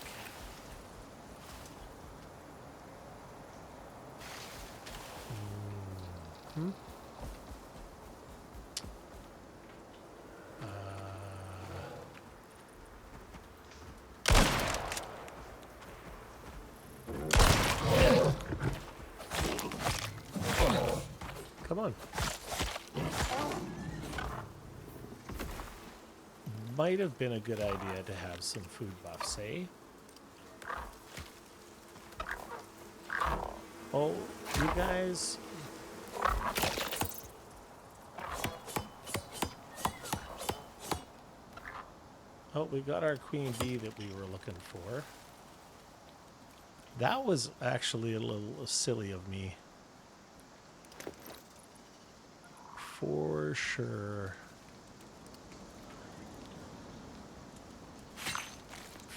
Hmm. Come on. Might have been a good idea to have some food buffs, eh? Oh, you guys. Oh, we got our queen bee that we were looking for. That was actually a little silly of me. For sure.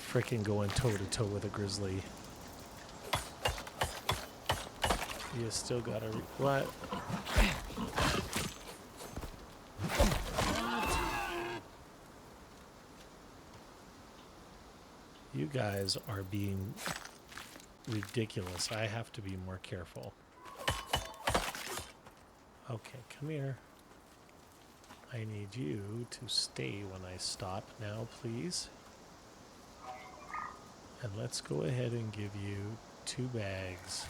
Frickin' going toe-to-toe with a grizzly. You still gotta... What? You guys are being ridiculous. I have to be more careful. Okay, come here. I need you to stay when I stop now, please. And let's go ahead and give you 2 bags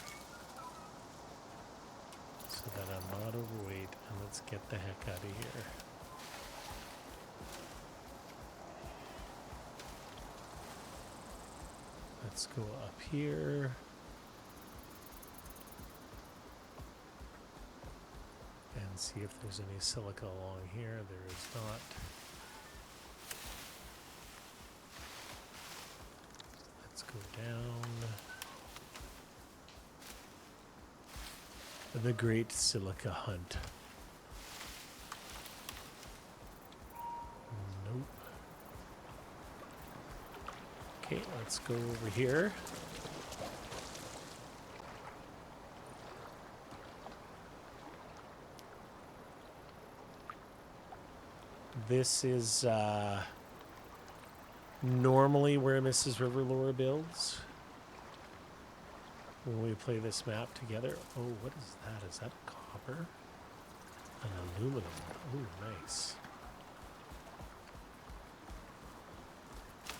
so that I'm not overweight, and let's get the heck out of here. Let's go up here. And see if there's any silica along here. There is not. Let's go down. The great silica hunt. Nope. Okay, let's go over here. This is normally where Mrs. Riverlore builds when we play this map together. Oh, what is that? Is that copper? An aluminum. Oh, nice.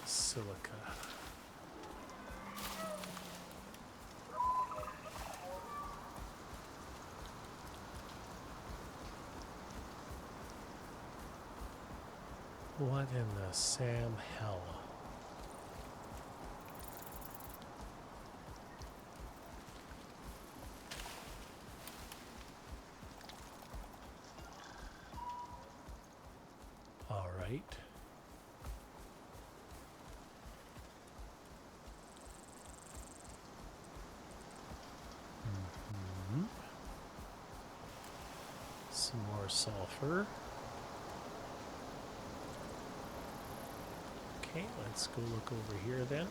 Silica. What in the Sam hell? All right. Some more sulfur. Okay, let's go look over here then.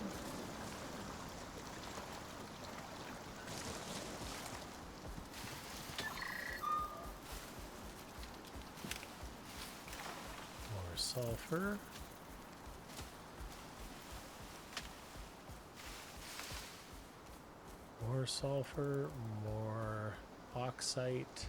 More sulfur. More sulfur, more bauxite.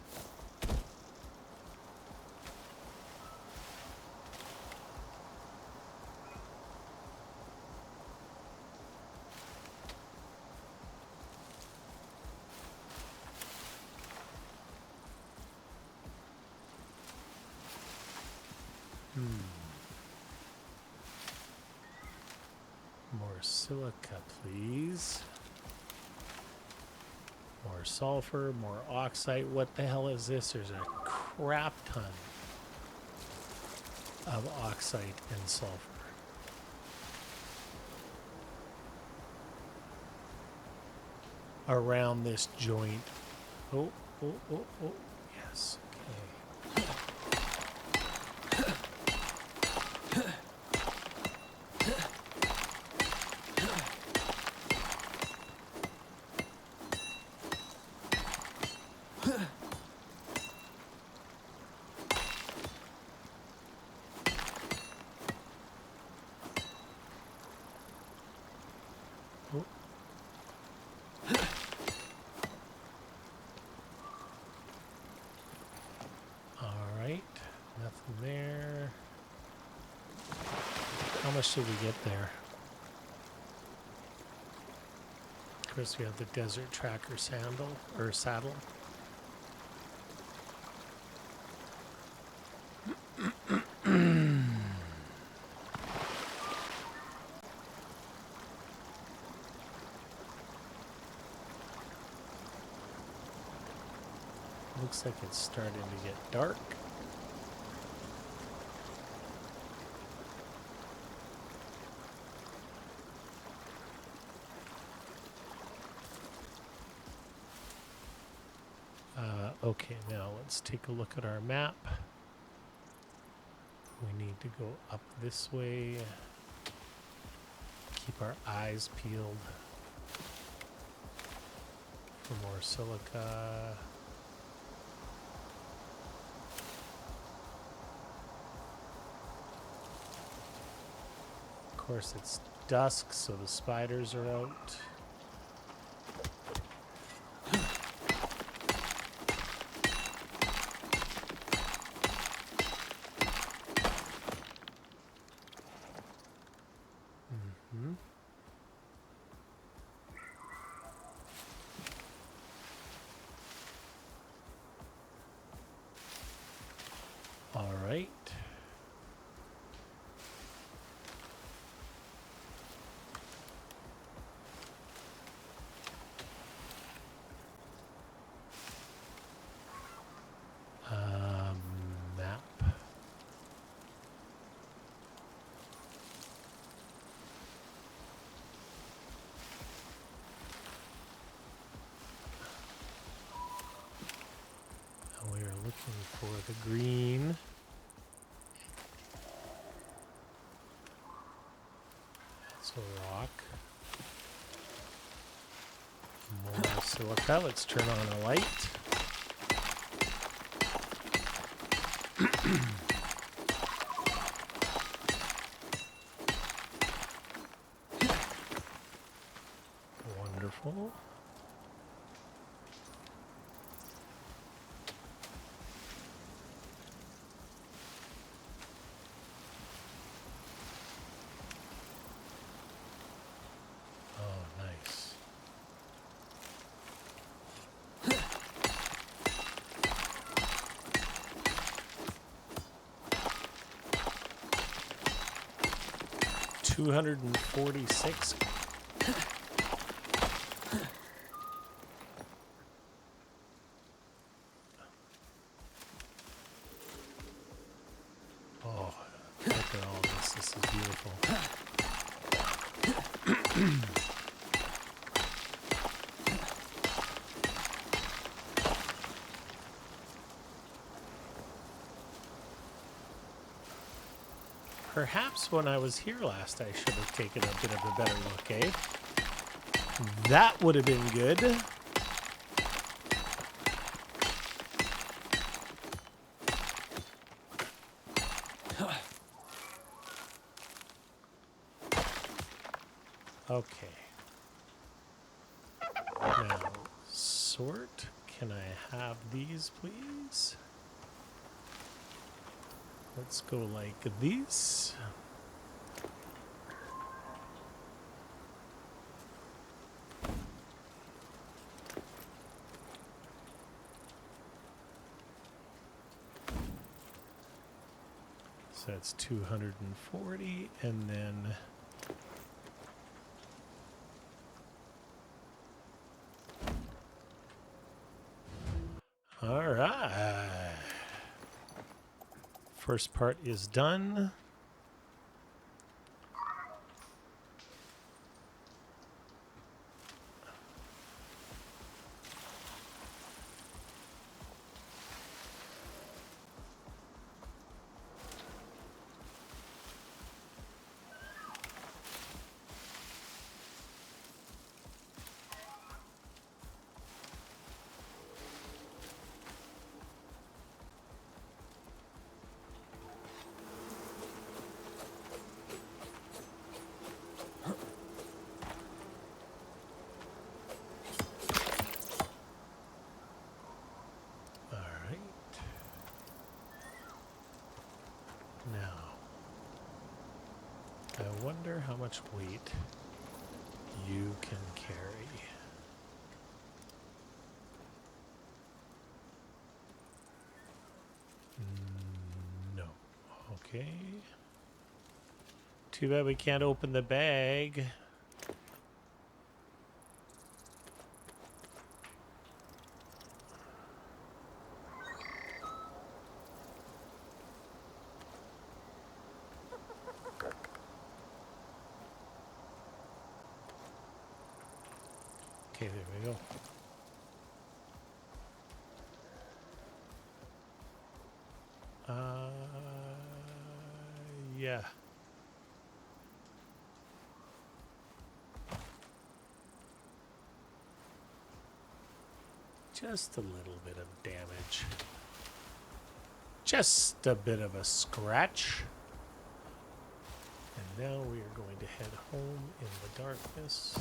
More silica, please. More sulfur, more oxide. What the hell is this? There's a crap ton of oxide and sulfur. Around this joint. Oh, yes. Okay. much did we get there? Of course, we have the desert tracker sandal or saddle. Looks like it's starting to get dark. Okay, now let's take a look at our map. We need to go up this way. Keep our eyes peeled for more silica. Of course, it's dusk, so the spiders are out. All right. Map. And we are looking for the green. It's a rock. More silica. Let's turn on a light. Wonderful. Oh, nice. 246. Oh, look at all this. This is beautiful. Perhaps when I was here last, I should have taken a bit of a better look, eh? That would have been good. Okay. Now, sort. Can I have these, please? Let's go like this. So that's 240, and then all right. First part is done. wonder how much weight you can carry. No. Okay. Too bad we can't open the bag. Okay, there we go. Yeah. Just a little bit of damage. Just a bit of a scratch. And now we are going to head home in the darkness.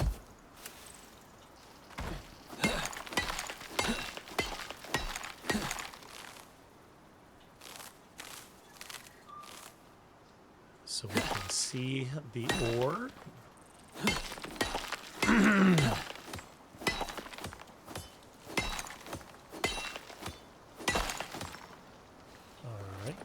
So we can see the ore. Alright.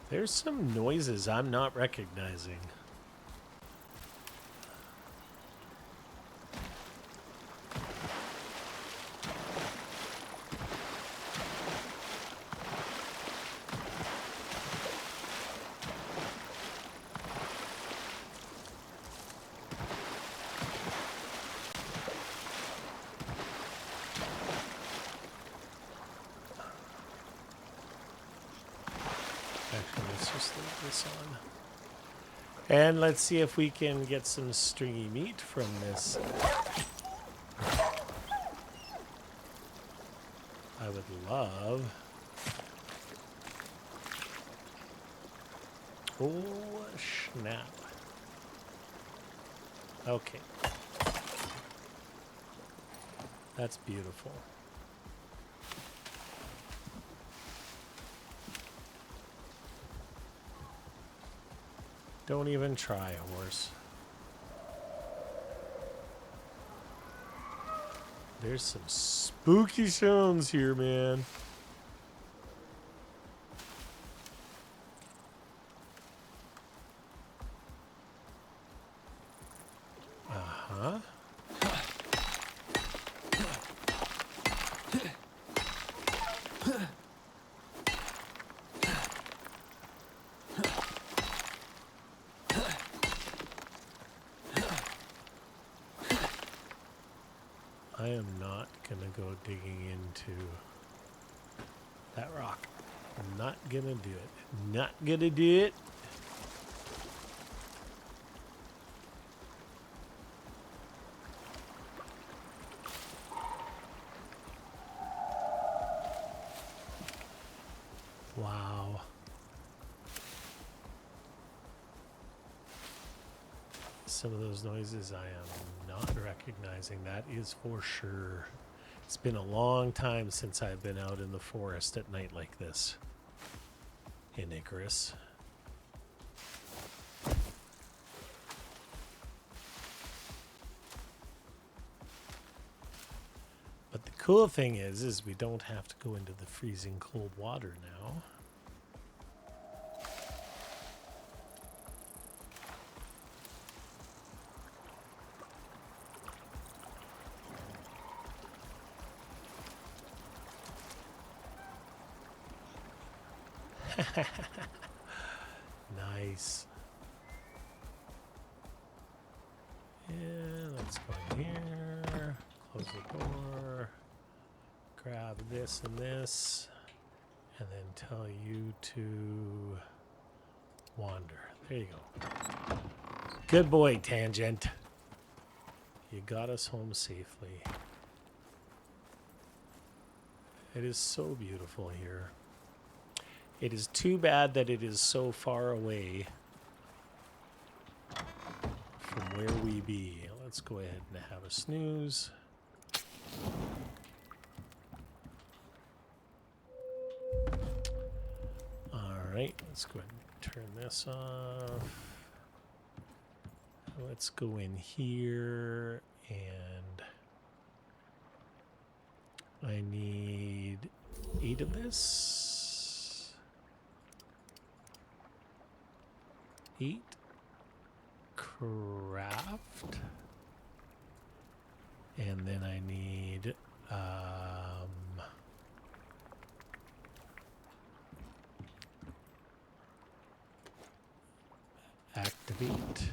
There's some noises I'm not recognizing. Let's just leave this on. And let's see if we can get some stringy meat from this. I would love. Oh, snap. Okay. That's beautiful. Don't even try, horse. There's some spooky sounds here, man. Uh-huh. I am not going to go digging into that rock. I'm not going to do it. Not going to do it. Wow. Some of those noises I am not recognizing, that is for sure. It's been a long time since I've been out in the forest at night like this in Icarus. But the cool thing is we don't have to go into the freezing cold water now. Nice. And let's go in here, close the door, grab this and this, and then tell you to wander. There you go. Good boy, Tangent. You got us home safely. It is so beautiful here. It is too bad that it is so far away from where we be. Let's go ahead and have a snooze. right, let's go ahead and turn this off. Let's go in here, and I need 8 of this. 8 craft. And then I need activate.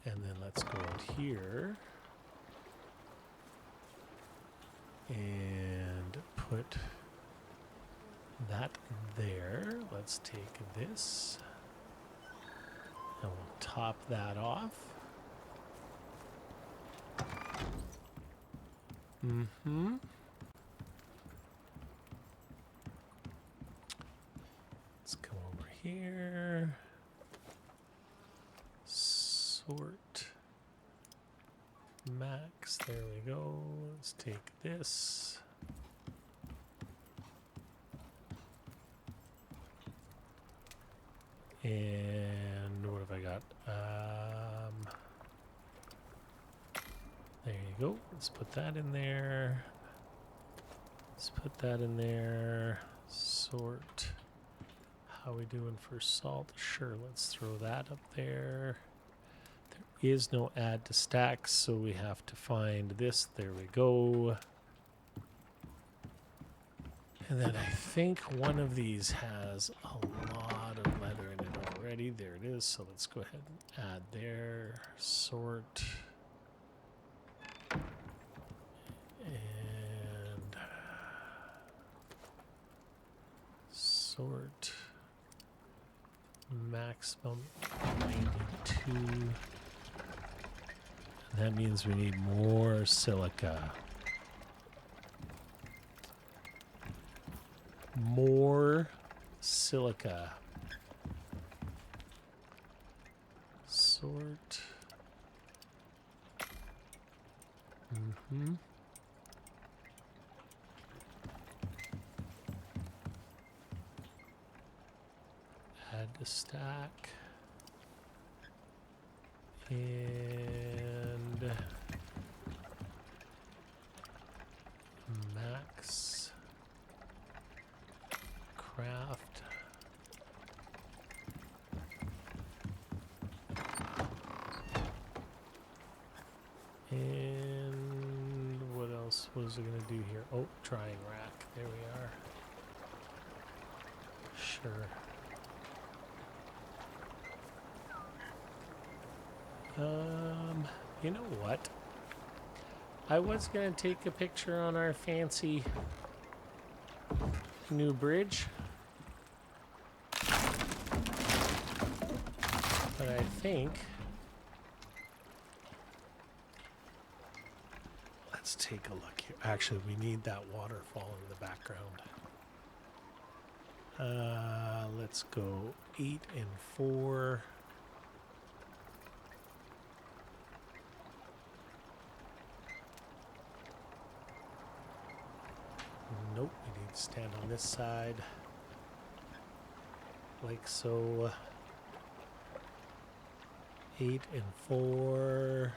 And then let's go out here and put that there. Let's take this and we'll top that off. Mm-hmm. Let's come over here. Sort. Max. There we go. Let's take this. And what have I got? There you go. Let's put that in there. Let's put that in there. Sort. How we doing for salt? Sure, let's throw that up there. There is no add to stacks, so we have to find this. There we go. And then I think one of these has a lot of leather in it already. There it is. So let's go ahead and add there. Sort. And sort. Maximum 92. And that means we need more silica. More silica. Sort. Mm-hmm. Add to stack. And max craft. And what else was it going to do here? Oh, drying rack. There we are. Sure. You know what? I was going to take a picture on our fancy new bridge. But I think let's take a look here. Actually, we need that waterfall in the background. Let's go 8 and 4. Nope, we need to stand on this side. Like so. 8 and 4.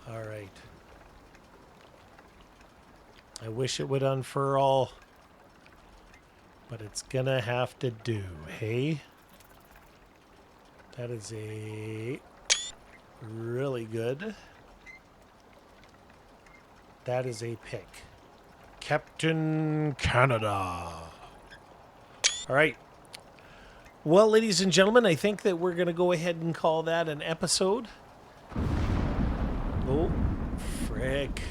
All right. I wish it would unfurl, but it's gonna have to do, hey? That is a really good. That is a pick. Captain Canada. All right. Well, ladies and gentlemen, I think that we're gonna go ahead and call that an episode. Oh, frick.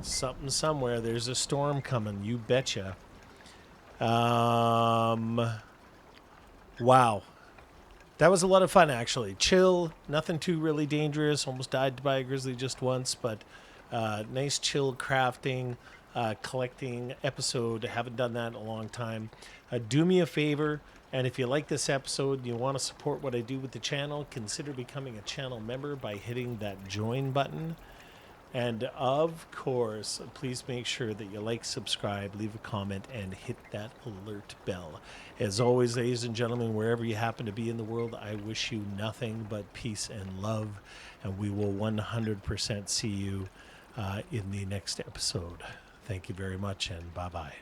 Something somewhere. There's a storm coming. You betcha. Wow. That was a lot of fun, actually. Chill, nothing too really dangerous. Almost died by a grizzly just once, but nice chill crafting, collecting episode. Haven't done that in a long time. Do me a favor, and if you like this episode and you want to support what I do with the channel, consider becoming a channel member by hitting that join button. And of course, please make sure that you like, subscribe, leave a comment, and hit that alert bell. As always, ladies and gentlemen, wherever you happen to be in the world, I wish you nothing but peace and love. And we will 100% see you in the next episode. Thank you very much, and bye-bye.